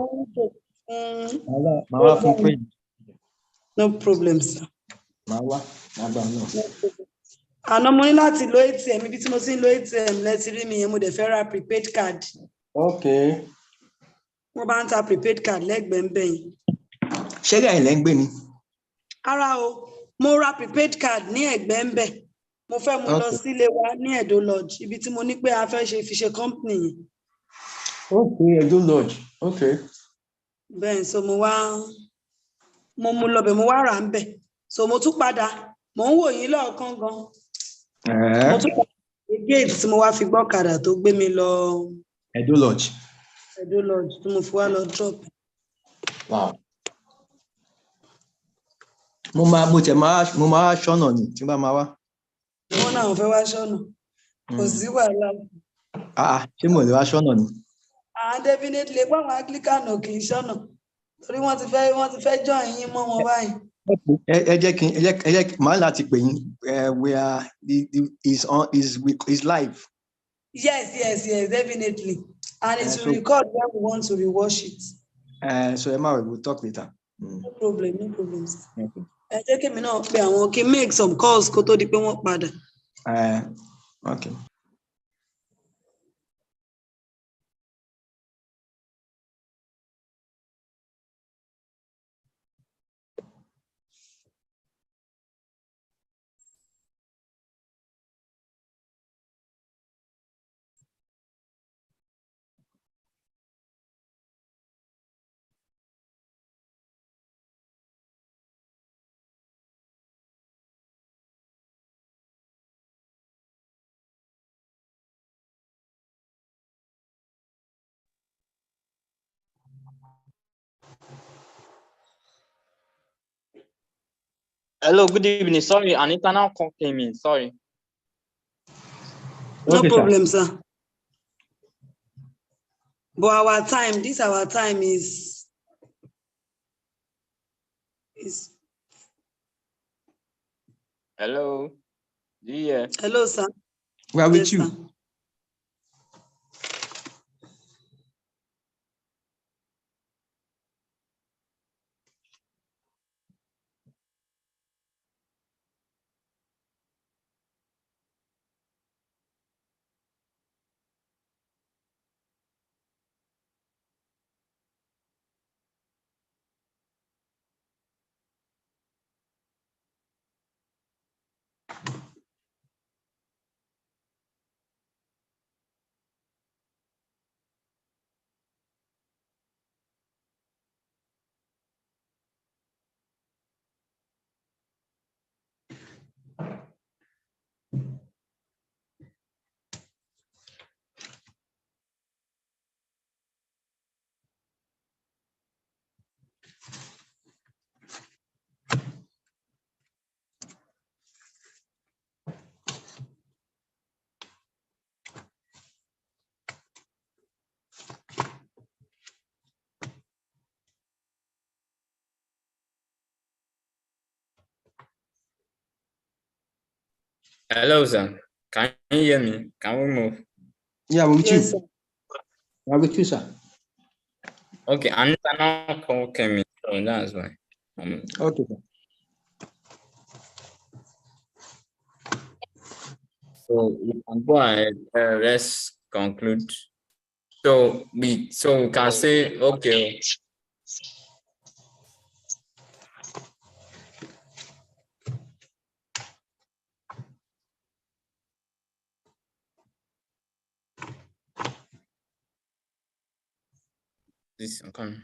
Màá wá fún pray. No problem, sir. Màá wá gbà náà. Àná mo ní láti lo ATM ibi tí mo ti ń lo ATM lẹ́tí rí mi yẹn mo dẹ̀ fẹ́ ra prepaid card. Okay. Wọ́n bá ń ta prepaid card lẹ́gbẹ̀ẹ́ ń bẹ̀yìn. Ṣé rí àìlẹ́ ń gbé ni? Ara o, mo ra prepaid card ní ẹ̀gbẹ́ ń bẹ̀. Mo fẹ́ mú lọ sílé wa ní Edo Lodge ibi tí mo ní pé a fẹ́ fi ṣe company yẹn. Okay, Edo Lodge. Okay. Bẹ́ẹ̀ so mo mú lọ bẹ̀ mo wá rà ń bẹ̀. So mo tún padà mo ń wò yín lọ́ọ̀kan gan. Mo tún padà gate tí mo wá fi gbọ́kadà tó gbé mi lọ. Edo Lodge. Edo Lodge tí mo fi wá lọ drop. Wow. Mo máa ṣọ́nà ni tí bá máa wá. Wọ́n náà fẹ́ wá ṣọ́nà. Kò sí wàhálà. Ṣé mo lè wá ṣọ́nà ni? Definitely pàwọn Anglican ò kì í ṣọ́nà. Torí wọ́n ti fẹ́ join yín mọ́ wọn báyìí. Ẹ jẹ́ màá láti pè yín where is live. Yes, definitely. And it will record when we want to rewatch it. So Emma, we'll talk later. No problem. Ẹ jẹ́ kí mi náà pe àwọn kí make some calls kó tó di pé wọ́n padà. Okay. Hello, good evening. Sorry, an internal call came in. Sorry. No Okay, sir. problem, sir. But our time is Hello. Yeah. hello, sir. We are with Yes, you. sir. Hello, sir. Can you hear me? Can we move? Yeah, we're with Yes, you. sir. We are with you, sir. Okay, an internal call came in, so that's why. Okay, sir. So we can go ahead. Let's conclude. So we can say, okay. This come.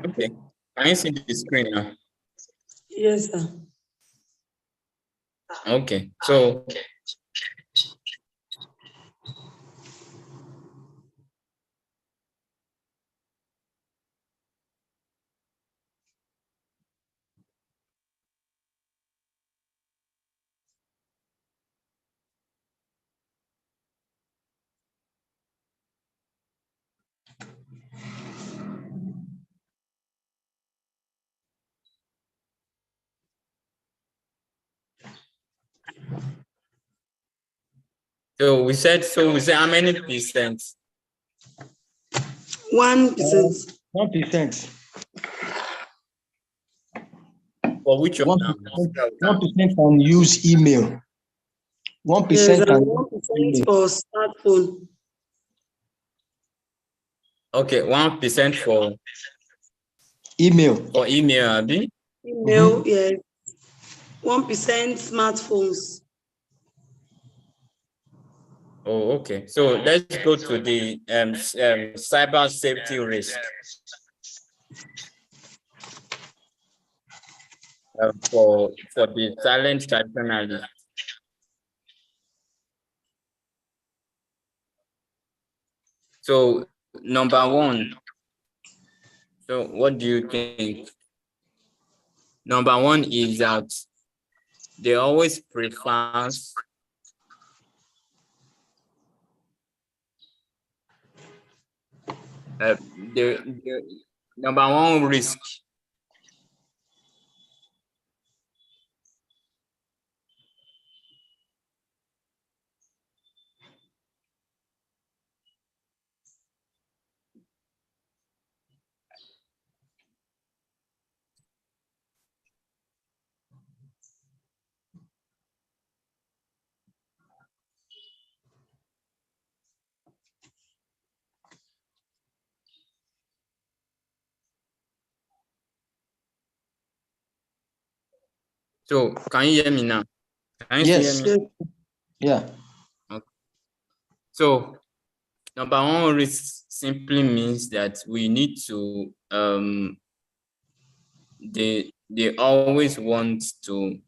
Okay. Can you see the screen now? Yes, sir. Okay. So we said how many percent? 1%. 1%. For which one? 1% can use email. 1% Yes, and can 1% use email. for smartphone. Okay, 1% for Email. email, Abi? Email, yes. 1% smartphones. Oh, okay. So let's go to the cyber safety risk. For the silent journalist. So number one. So what do you think? Number one is that they always prefer The number one risk. So can you hear me now? Can you still Yes. hear me? Yeah. Okay. So number one risk simply means that we need to they always want to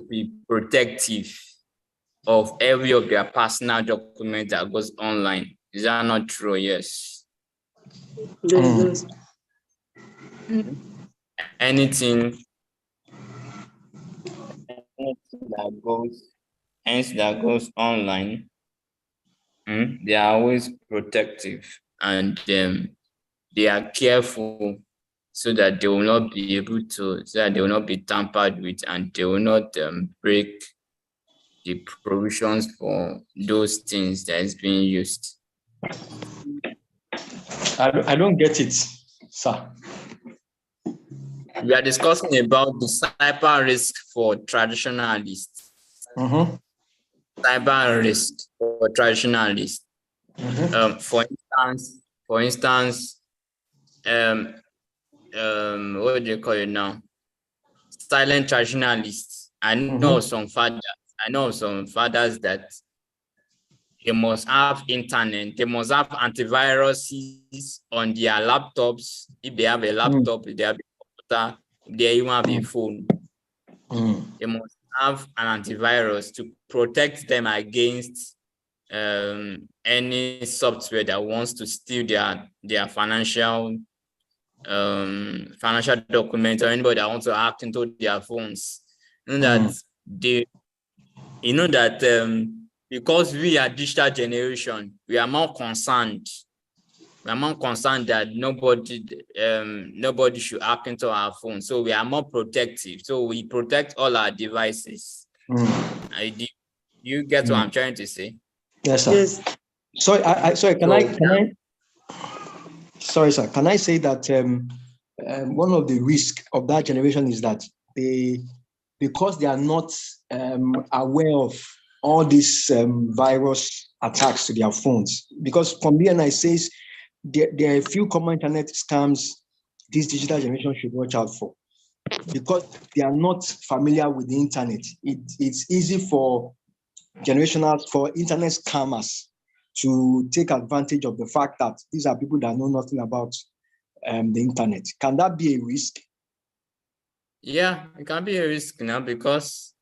be protective of every of their personal document that goes online. Is that not true? Yes. Yes. Anything that goes online, they are always protective, and they are careful so that they will not be able to, so that they will not be tampered with, and they will not break the provisions for those things that is being used. I don't get it, sir. We are discussing about the cyber risk for traditionalists. Cyber risk for traditionalists. For instance, what do you call it now? Silent traditionalists. I know some fathers that they must have internet, they must have antiviruses on their laptops. If they have a laptop, if they have a computer, if they even have a phone, they must have an antivirus to protect them against any software that wants to steal their financial documents, or anybody that wants to hack into their phones. Because we are digital generation, we are more concerned. We are more concerned that nobody should hack into our phone. So we are more protective. So we protect all our devices. You get what I'm trying to say? Yes, sir. Yes. Sorry, sorry, sir. Can I say that one of the risks of that generation is that because they are not aware of all these virus attacks to their phones, because from BNI says there are a few common internet scams this digital generation should watch out for, because they are not familiar with the internet. It's easy for internet scammers to take advantage of the fact that these are people that know nothing about the internet. Can that be a risk? Yeah, it can be a risk now, because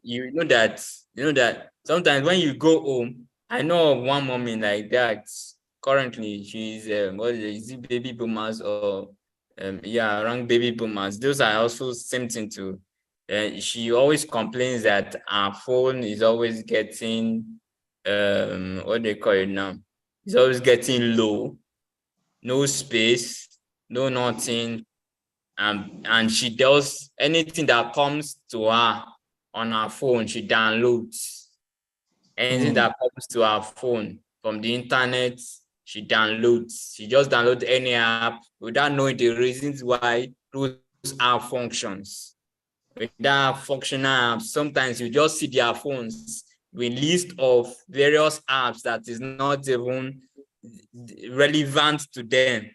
you know that sometimes when you go home, I know of one mommy like that. Currently, she's is it baby boomers or around baby boomers. Those are also same thing too. She always complains that our phone is always getting what they call it now. It's always getting low, no space, no nothing. And she does anything that comes to her on her phone, she downloads. Anything that comes to her phone from the internet, she downloads. She just downloads any app without knowing the reasons why those app functions. Without functional apps, sometimes you just see their phones with list of various apps that is not even relevant to them.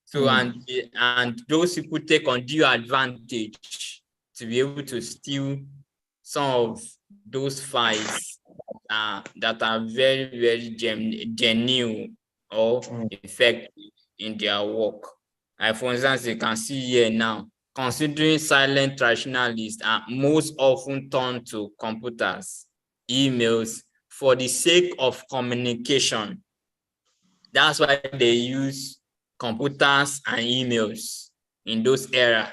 So and those people take undue advantage to be able to steal some of those files that are very, very genuine or effective in their work. For instance, you can see here now, considering silent traditionalists are most often turned to computers, emails for the sake of communication. That's why they use computers and emails in those era,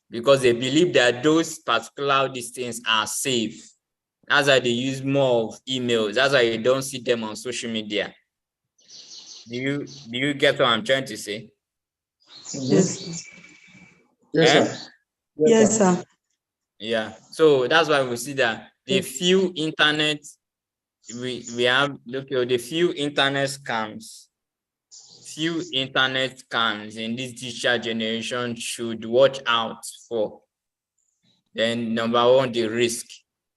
because they believe that those particular things are safe. That's why they use more of emails. That's why you don't see them on social media. Do you get what I'm trying to say? Yes. Yes, sir. Yes, sir. Yeah. So that's why we see that the few internet we have, look at the few internet scams in this digital generation should watch out for. Then number one, the risk.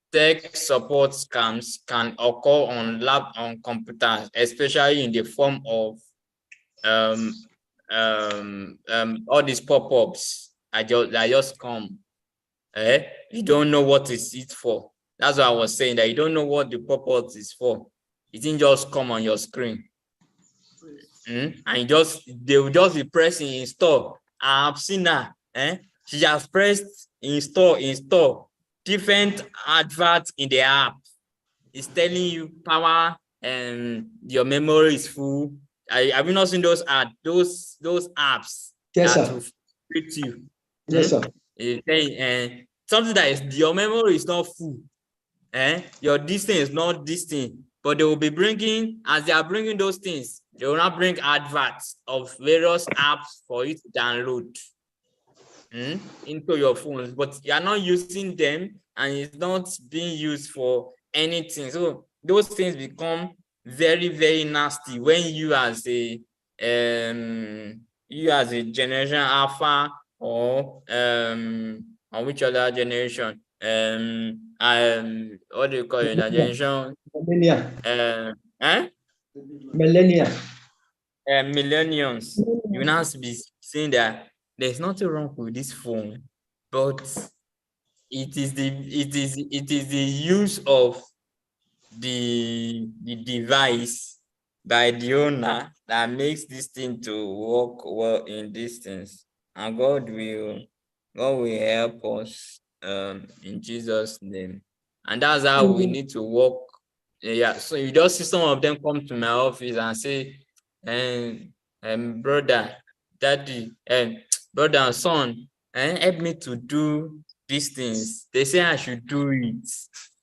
Tech support scams can occur on computers, especially in the form of all these pop-ups that just come. You don't know what is it for. That's what I was saying, that you don't know what the pop-up is for. It didn't just come on your screen. And they will just be pressing install. I've seen her. She just pressed install. Different adverts in the app. It's telling you power and your memory is full. Have you not seen those ads? Those apps Yes, that sir. will treat you. Yes, sir. Something that is your memory is not full. Your distance is not distant, but they will be bringing, as they are bringing those things, they will not bring adverts of various apps for you to download into your phones, but you are not using them and it's not being used for anything. So those things become very, very nasty when you as a generation alpha or which other generation, what do you call it, generation Millennia. millennials. You now be saying that there's nothing wrong with this phone, but it is the use of the device by the owner that makes this thing to work well in distance. And God will help us in Jesus' name. And that's how we need to work. Yeah, so you just see some of them come to my office and say, brother, daddy, brother and son, help me to do these things. They say I should do it.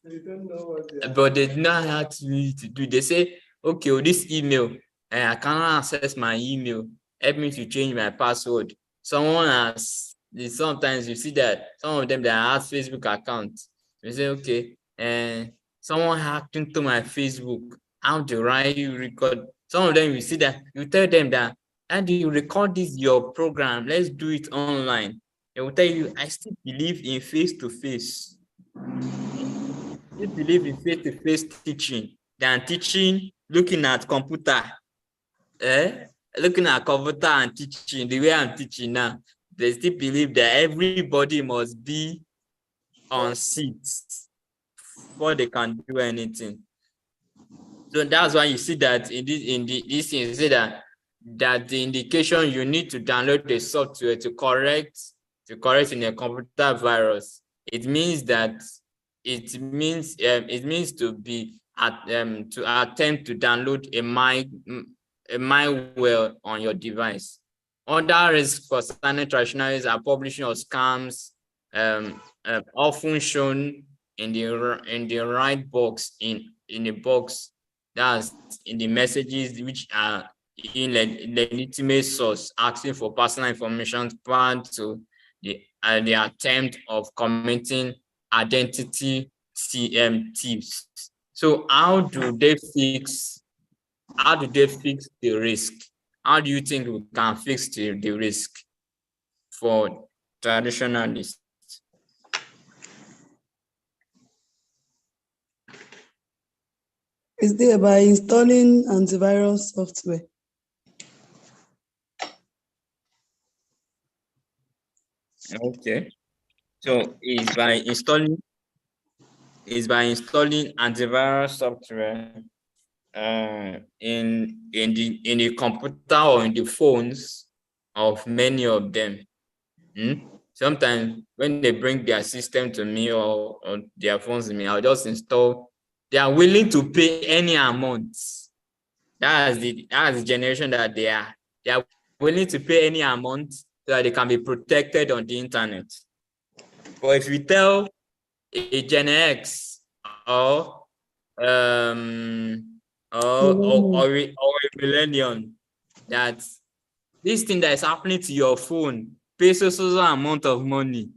They don't know what they are. But they did not ask me to do. They say, okay, well, this email, I cannot access my email. Help me to change my password. Someone has, sometimes you see that some of them that have Facebook accounts. They say, okay, and someone hacked into my Facebook. How do I record? Some of them, you see that you tell them that, how do you record this your program? Let's do it online. They will tell you, I still believe in face-to-face. You believe in face-to-face teaching than teaching looking at computer. Looking at computer and teaching the way I'm teaching now. They still believe that everybody must be on seats before they can do anything. So that's why you see that in this thing, you see that the indication you need to download the software to correct in a computer virus. It means that it means to be to attempt to download a malware on your device. Other risks for cyber traditionalists are publishing of scams, often shown in the right box in the box, that's in the messages which are in legitimate source asking for personal information prior to the attempt of committing identity thieves. So how do they fix the risk? How do you think we can fix the risk for traditionalists? Is there by installing antivirus software? Okay. So is by installing antivirus software in the computer or in the phones of many of them. Sometimes when they bring their system to me or their phones to me, I'll just install. They are willing to pay any amount. That's the generation that they are. They are willing to pay any amount so that they can be protected on the internet. But if you tell a Gen X or a millennium, that this thing that is happening to your phone pays so amount of money,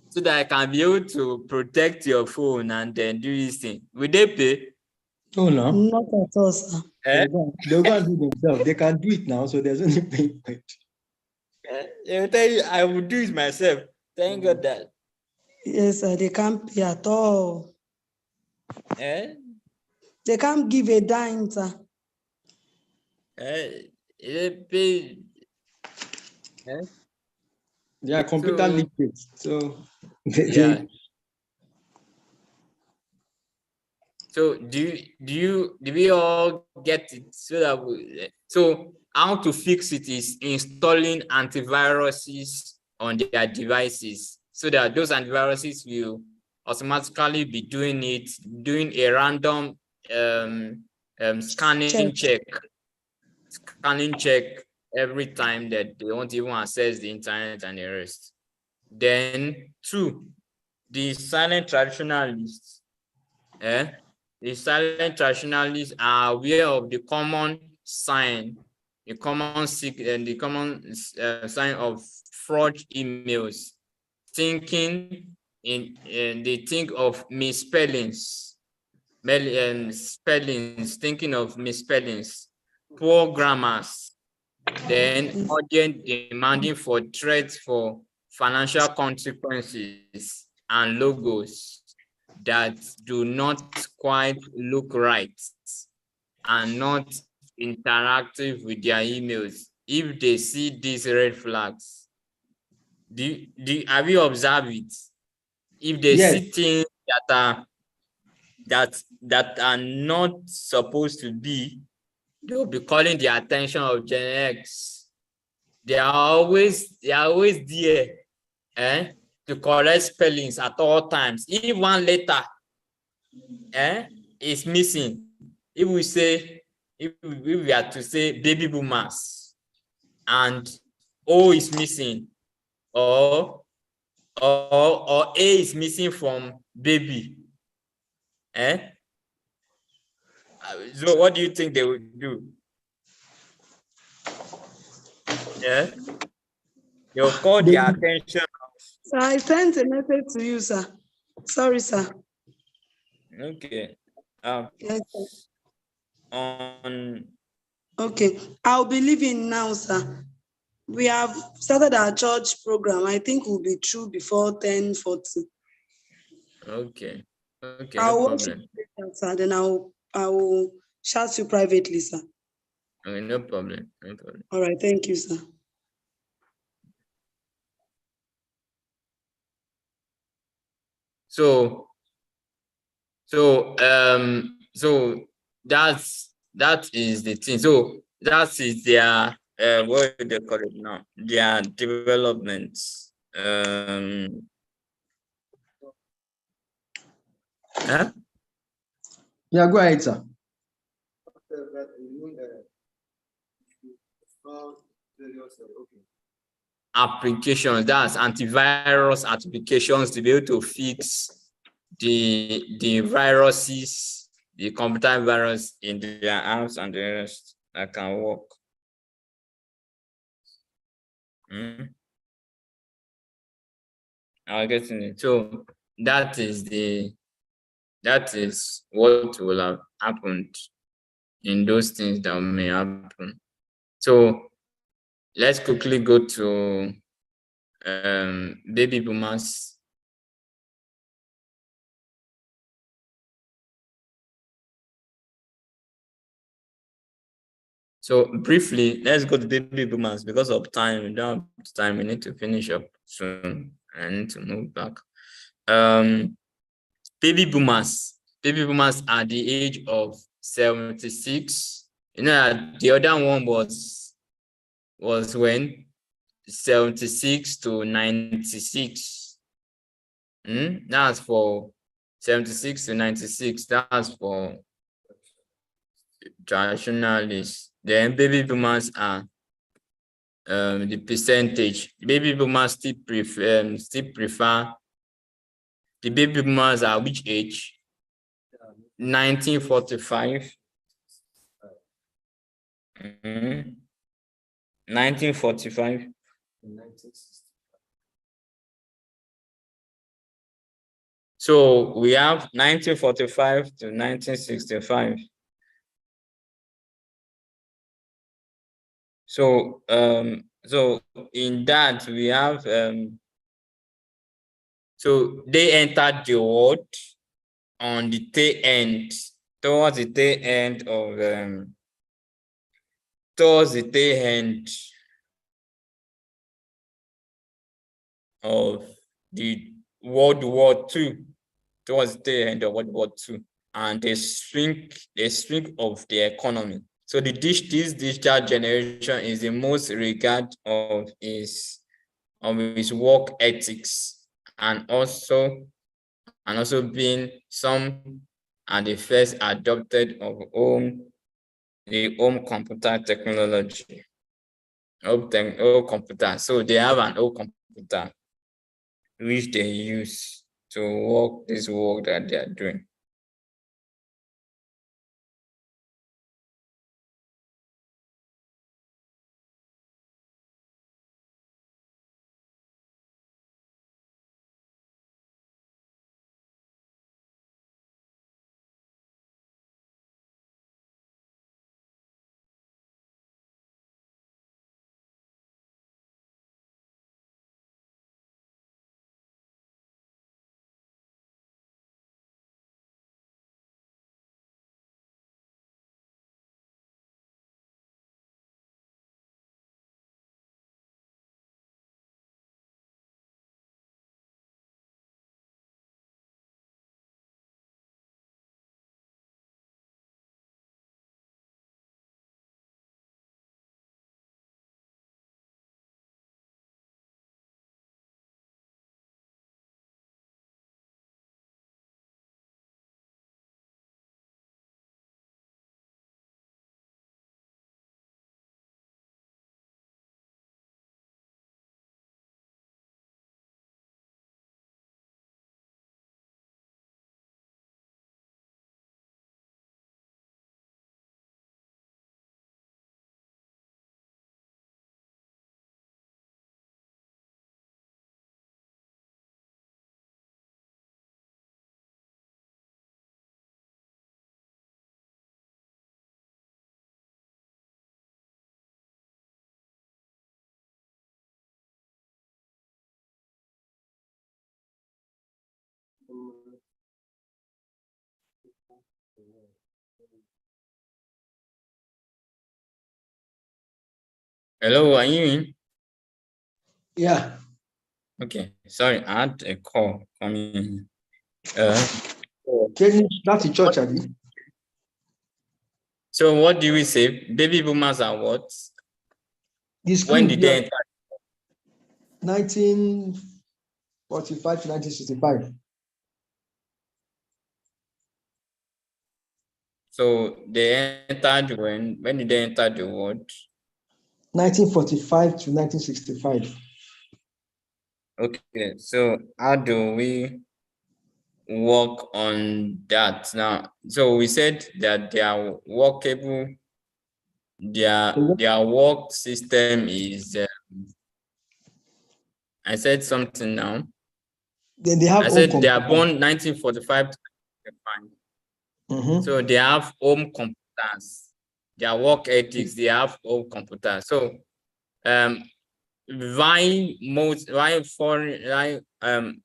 so that I can be able to protect your phone and then do this thing. Will they pay? Oh no. Not at all, sir. They'll go and do themselves. They can do it now, so there's only paying for it. They will tell you, I will do it myself. Thank God that. Yes, sir. They can't pay at all. Eh? They can't give a dime, sir. They pay. They are computer So- literate, so Yeah. So do we all get it? So that so how to fix it is installing antiviruses on their devices, so that those antiviruses will automatically be doing a random scanning check every time that they won't even access the internet and the rest. Then 2, the silent traditionalists. The silent traditionalists are aware of the common sign, the common sign of fraud emails, they think of misspellings, thinking of misspellings, poor grammars, then urgent demanding for threats for financial consequences, and logos that do not quite look right and not interactive with their emails. If they see these red flags, have you observed it? If they Yes. see things that are not supposed to be, they'll be calling the attention of Gen X. They are always there, to correct spellings at all times. If one letter is missing, if we are to say baby boomers and O is missing, or A is missing from baby, so what do you think they would do? They'll call the attention. So I sent a message to you, sir. Sorry, sir. Okay. Yes, sir. On Okay, I'll be leaving now, sir. We have started our church program. I think we'll be through before 10:40. okay, I'll no watch problem. it later, sir. Then I will chat you privately, sir. Okay, no problem. All right, thank you, sir. So that is the thing. So that is their what do they call it now? Their developments. Yeah, go ahead, sir. Applications, that's antivirus applications to be able to fix the viruses, the computer virus in their apps and the rest that can work. I'll get in it. So that is what will have happened in those things that may happen. So let's quickly go to baby boomers. So briefly, let's go to baby boomers because of time. We don't have time. We need to finish up soon. I need to move back. Baby boomers are the age of 76. You know, the other one was when 76 to 96. That's for 76 to 96. That's for traditionalists. Then baby boomers are the percentage. Baby boomers still prefer The baby boomers are which age? 1945. 1945. So we have 1945 to 1965. So in that we have so they entered the world on the tail end, towards the tail end of the World War II, towards the end of World War II, and the shrink of the economy. So this digital generation is the most regard of his work ethics, and also being some and the first adopted of the home computer technology. Home computer. So they have an home computer which they use to work this work that they are doing. Hello, are you in? Yeah. Okay, sorry, I had a call coming in. That's the church, Abi. So what do we say? Baby boomers are what? When did they enter? 1945 to 1965. So they entered when did they enter the world? 1945 to 1965. Okay, so how do we work on that now? So we said that they are workable. Their work system is. I said something now. Then they have I said they are born 1945 to 1965. So they have home computers. Their work ethics, they have home computers. So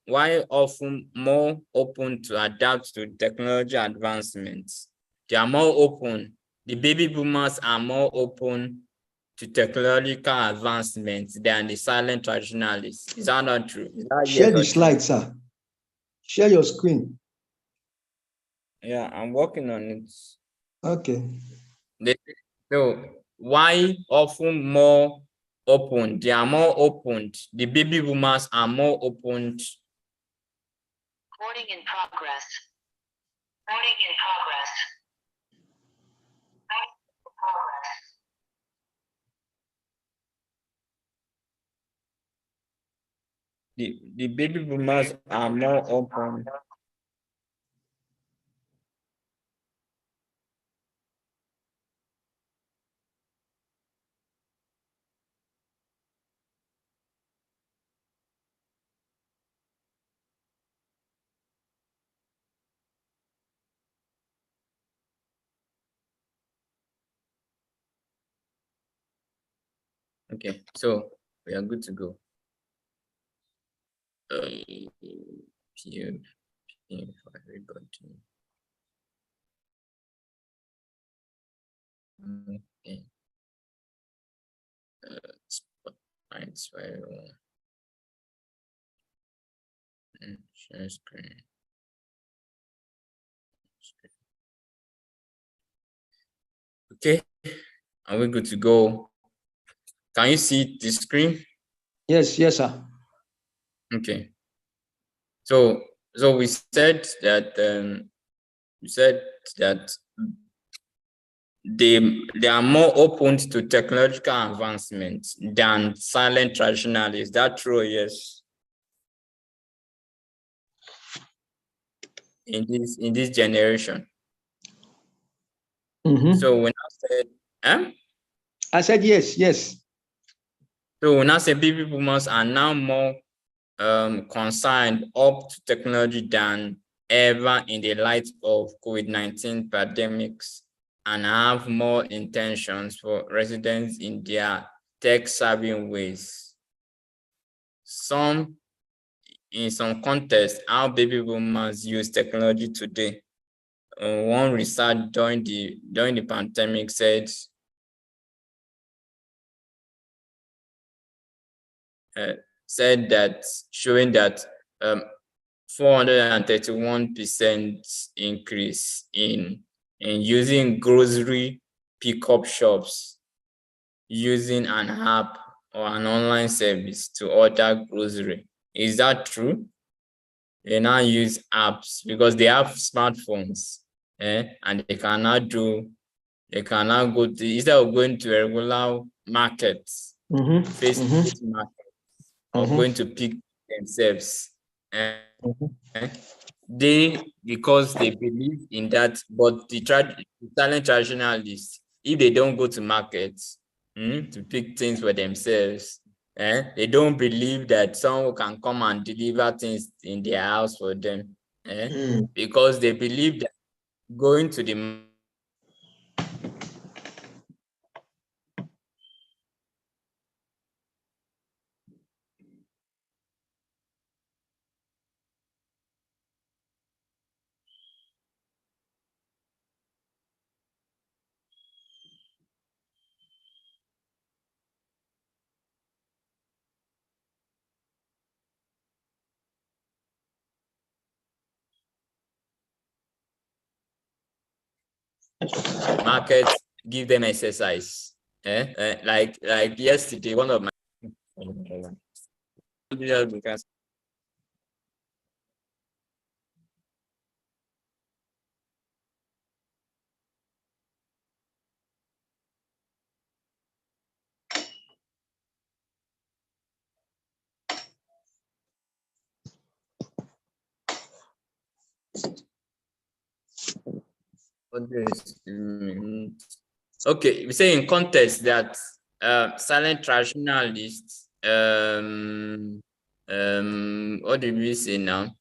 why often more open to adapt to technology advancements? They are more open. The baby boomers are more open to technological advancements than the silent traditionalists. Is that not true? Share the slide, sir. Share your screen. Yeah, I'm working on it. Okay. So why often more open? They are more open. The baby boomers are more open. Recording in progress. Recording in progress. the baby boomers are more open. Okay, so we are good to go. PM for everybody. Okay. Spotlight spiral. Share screen. Okay, are we good to go? Can you see the screen? Yes, sir. Okay. So we said that they are more open to technological advancements than silent traditionalists. Is that true? Yes. In this generation. So when I said yes. So when I say baby boomers are now more concerned up to technology than ever in the light of COVID-19 pandemics, and have more intentions for residents in their tech-savvy ways. In some context, how baby boomers use technology today. One research during the pandemic said that showing that 431% increase in using grocery pickup shops using an app or an online service to order grocery. Is that true? They now use apps because they have smartphones, and they can now go to, instead of going to a regular market, face-to-face market, or going to pick themselves. Because they believe in that, but the silent traditionalists, if they don't go to markets to pick things for themselves, they don't believe that someone can come and deliver things in their house for them, because they believe that going to the market give them exercise. Like yesterday, one of my okay, we say in context that silent traditionalists, what do we say now?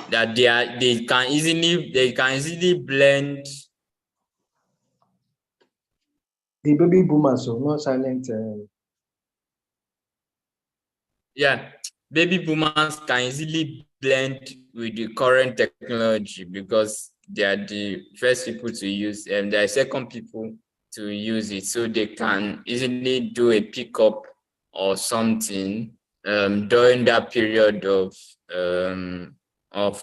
That they can easily blend. The baby boomers, so not silent. Yeah, baby boomers can easily blend with the current technology because they are the first people to use, and they are second people to use it, so they can easily do a pickup or something during that period of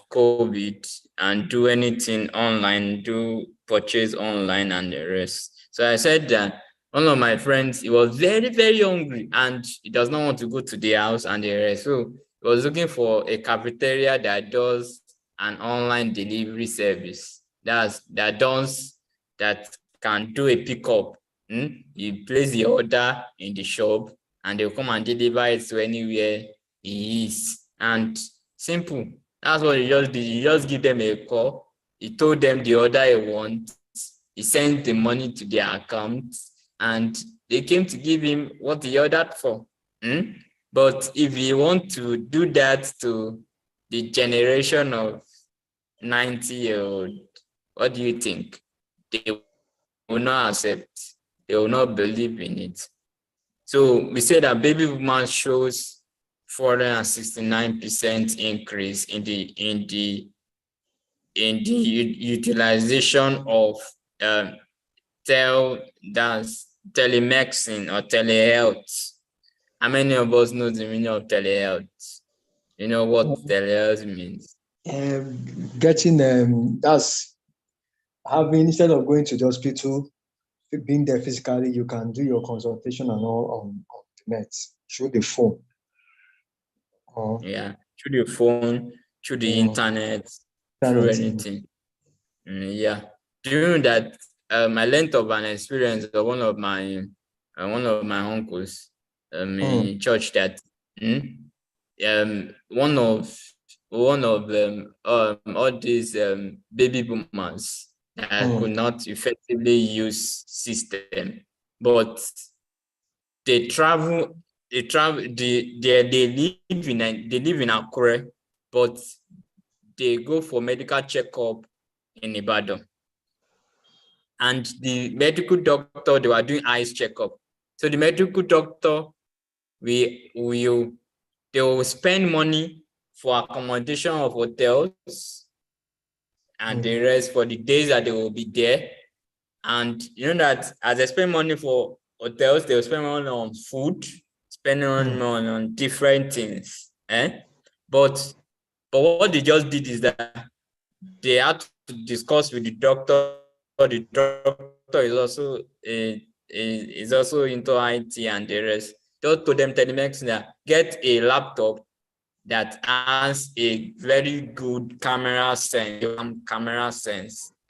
COVID, and do anything online, do purchase online and the rest. So I said that one of my friends, he was very, very hungry and he does not want to go to the house and the rest. So he was looking for a cafeteria that does an online delivery service that can do a pickup. You place the order in the shop and they'll come and deliver it to anywhere He is. And simple. That's what he just did. He just give them a call. He told them the order he wants. He sent the money to their account, and they came to give him what he ordered for. But if you want to do that to the generation of 90-year-old, what do you think? They will not accept. They will not believe in it. So we say that baby boomers shows 469% increase in the utilization of telemedicine or telehealth. How many of us know the meaning of telehealth? You know what telehealth means? Getting that's having, instead of going to the hospital, being there physically, you can do your consultation and all on the net through the phone. Yeah, through the phone, through the internet, through anything. Yeah. During that, I learned of an experience of one of my uncles in church that one of all these baby boomers that could not effectively use system, but they live in Akure, but they go for medical checkup in Ibadan. And the medical doctor, they were doing eyes checkup. So the medical doctor, they will spend money for accommodation of hotels and the rest for the days that they will be there. And you know that as they spend money for hotels, they will spend money on food, spend money on different things. But what they just did is that they had to discuss with the doctor. The doctor is also into IT and the rest. Just told them telemedicine that get a laptop that has a very good camera sense,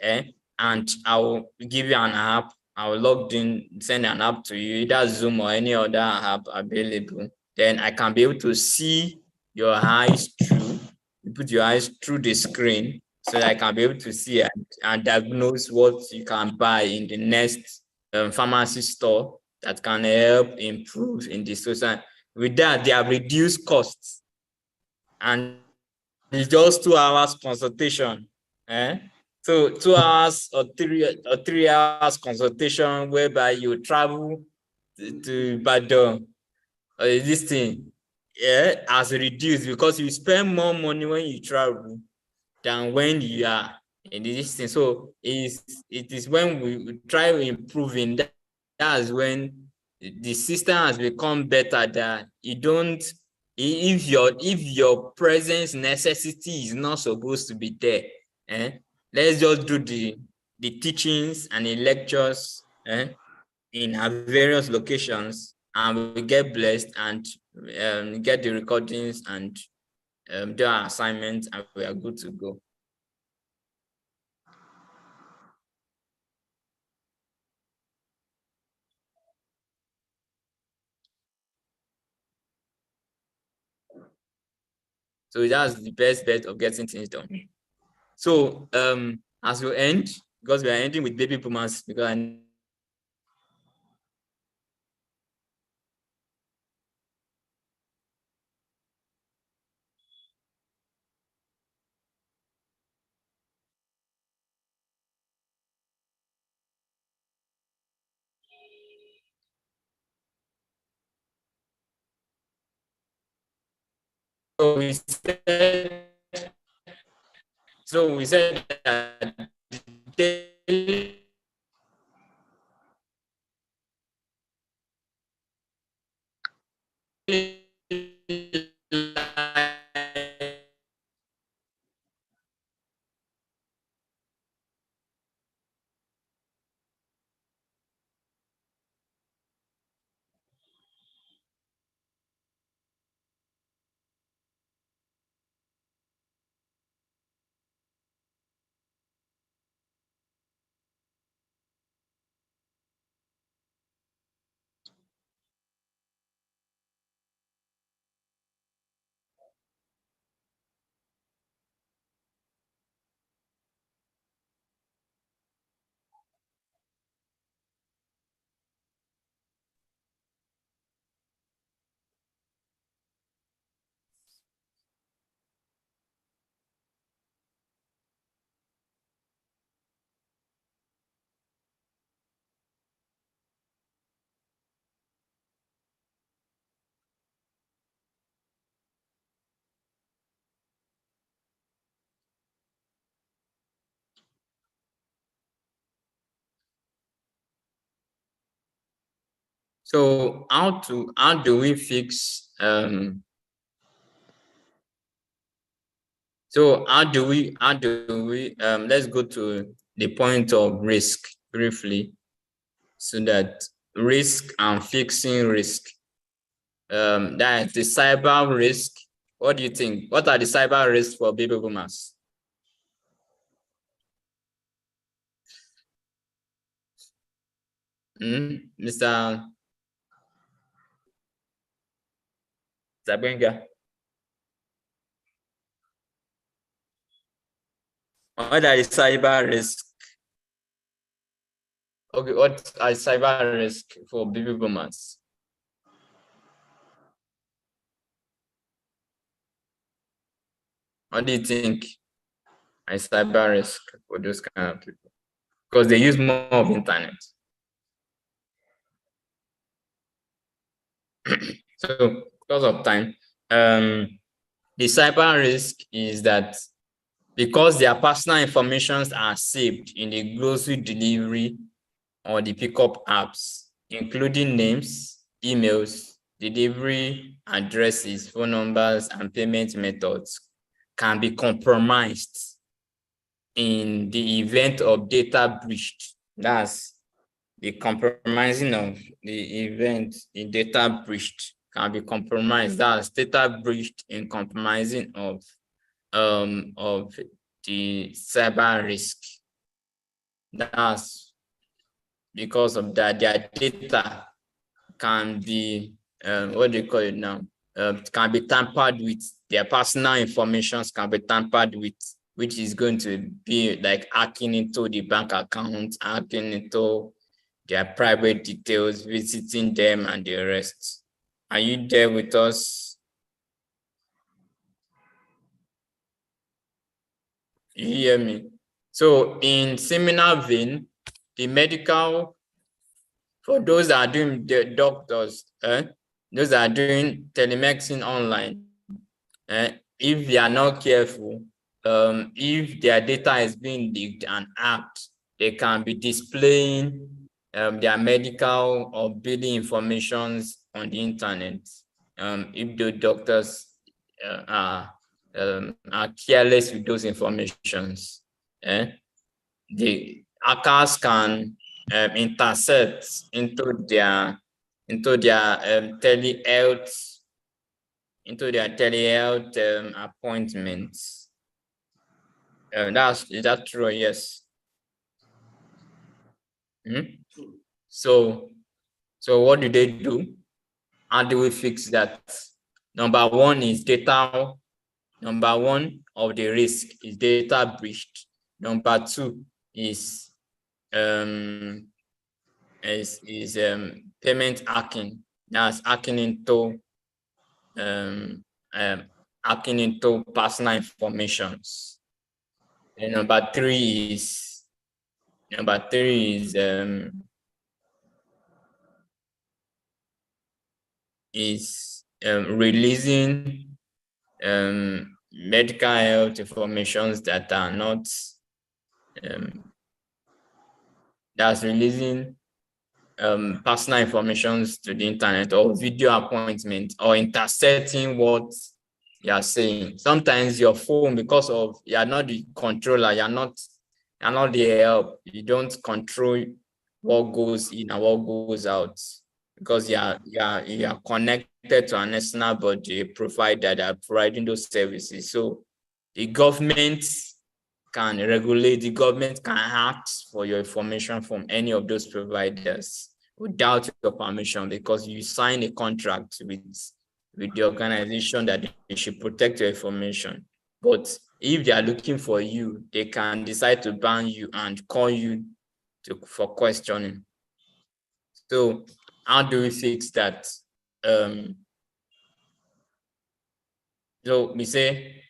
and I will give you an app. I will log in, send an app to you, either Zoom or any other app available. Then I can be able to see your eyes through. You put your eyes through the screen so that I can be able to see and diagnose what you can buy in the next pharmacy store that can help improve in the society. With that, they have reduced costs. And it's just 2 hours consultation. So 2 hours or 3 hours consultation whereby you travel to Ibadan. This thing has reduced because you spend more money when you travel than when you are in this thing. So it is when we try improving that, that's when the system has become better, that you don't, if your presence necessity is not supposed to be there, let's just do the teachings and the lectures in our various locations, and we get blessed and get the recordings and do our assignments, and we are good to go. So that's the best bet of getting things done. So as we end, because we are ending with baby boomers, because so we said that So how do we fix so how do we let's go to the point of risk briefly, so that risk and fixing risk. That is the cyber risk. What do you think? What are the cyber risks for baby boomers? Mr. Zabenga. What are the cyber risks? Okay, what are cyber risks for baby boomers? What do you think is cyber risk for those kind of people? Because they use more of internet. So because of time, the cyber risk is that because their personal information are saved in the grocery delivery or the pickup apps, including names, emails, delivery addresses, phone numbers, and payment methods, can be compromised in the event of data breach. That's the compromising of the event in data breached can be compromised. That's data breached in compromising of the cyber risk. That's because of that their data can be what do you call it now? Can be tampered with. Their personal information can be tampered with, which is going to be like hacking into the bank account, hacking into their private details, visiting them, and the rest. Are you there with us? You hear me? So in similar vein, the medical, for those that are doing the doctors, those that are doing telemedicine online, if they are not careful, if their data is being leaked and hacked, they can be displaying their medical or billing informations on the internet. If the doctors are careless with those informations, the hackers can intercept into their telehealth appointments. Is that true? Yes. So what do they do? How do we fix that? Number one is data. Number one of the risk is data breached. Number two is payment hacking. That's hacking into personal informations. And number three is releasing medical health informations that are not that's releasing personal information to the internet, or video appointment, or intercepting what you are saying. Sometimes your phone, because of you are not the controller, you're not the help, you don't control what goes in and what goes out, because you are connected to a national body provider that are providing those services. So the government can regulate, the government can ask for your information from any of those providers without your permission, because you sign a contract with the organization that they should protect your information. But if they are looking for you, they can decide to ban you and call you for questioning. So how do we fix that? So we say,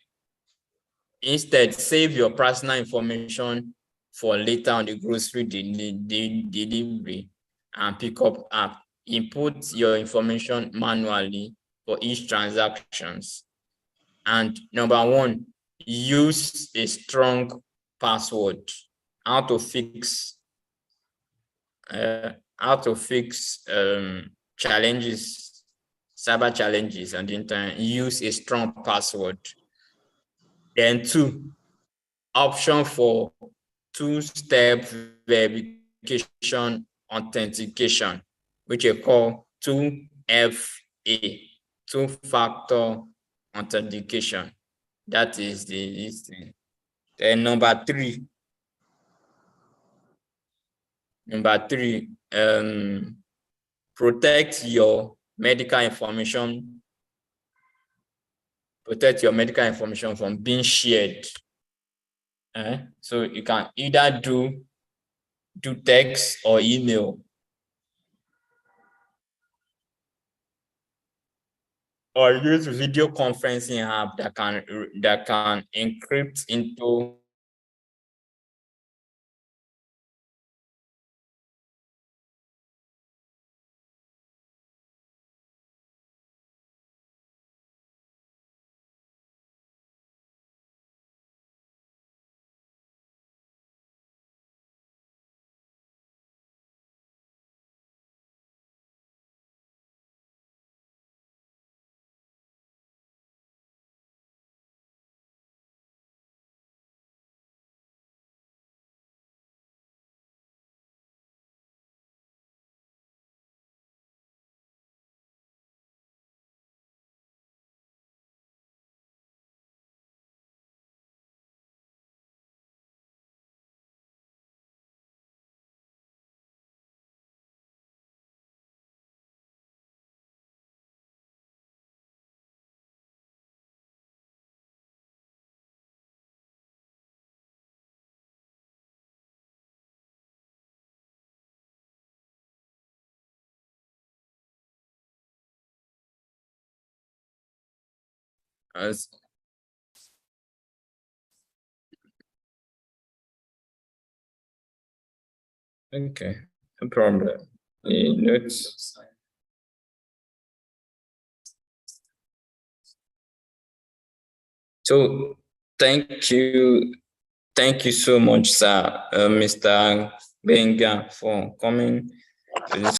instead, save your personal information for later on the grocery delivery and pickup app. Input your information manually for each transactions. And number one, use a strong password. How to fix challenges, cyber challenges on the internet, use a strong password. Then 2, option for two-step verification authentication, which you call 2FA, two-factor authentication. That is the thing. Then number 3, protect your medical information. Protect your medical information from being shared. So you can either do text or email, or use video conferencing app that can encrypt into as okay, no problem. Notes. So thank you so much, sir, Mr. Benga, for coming to this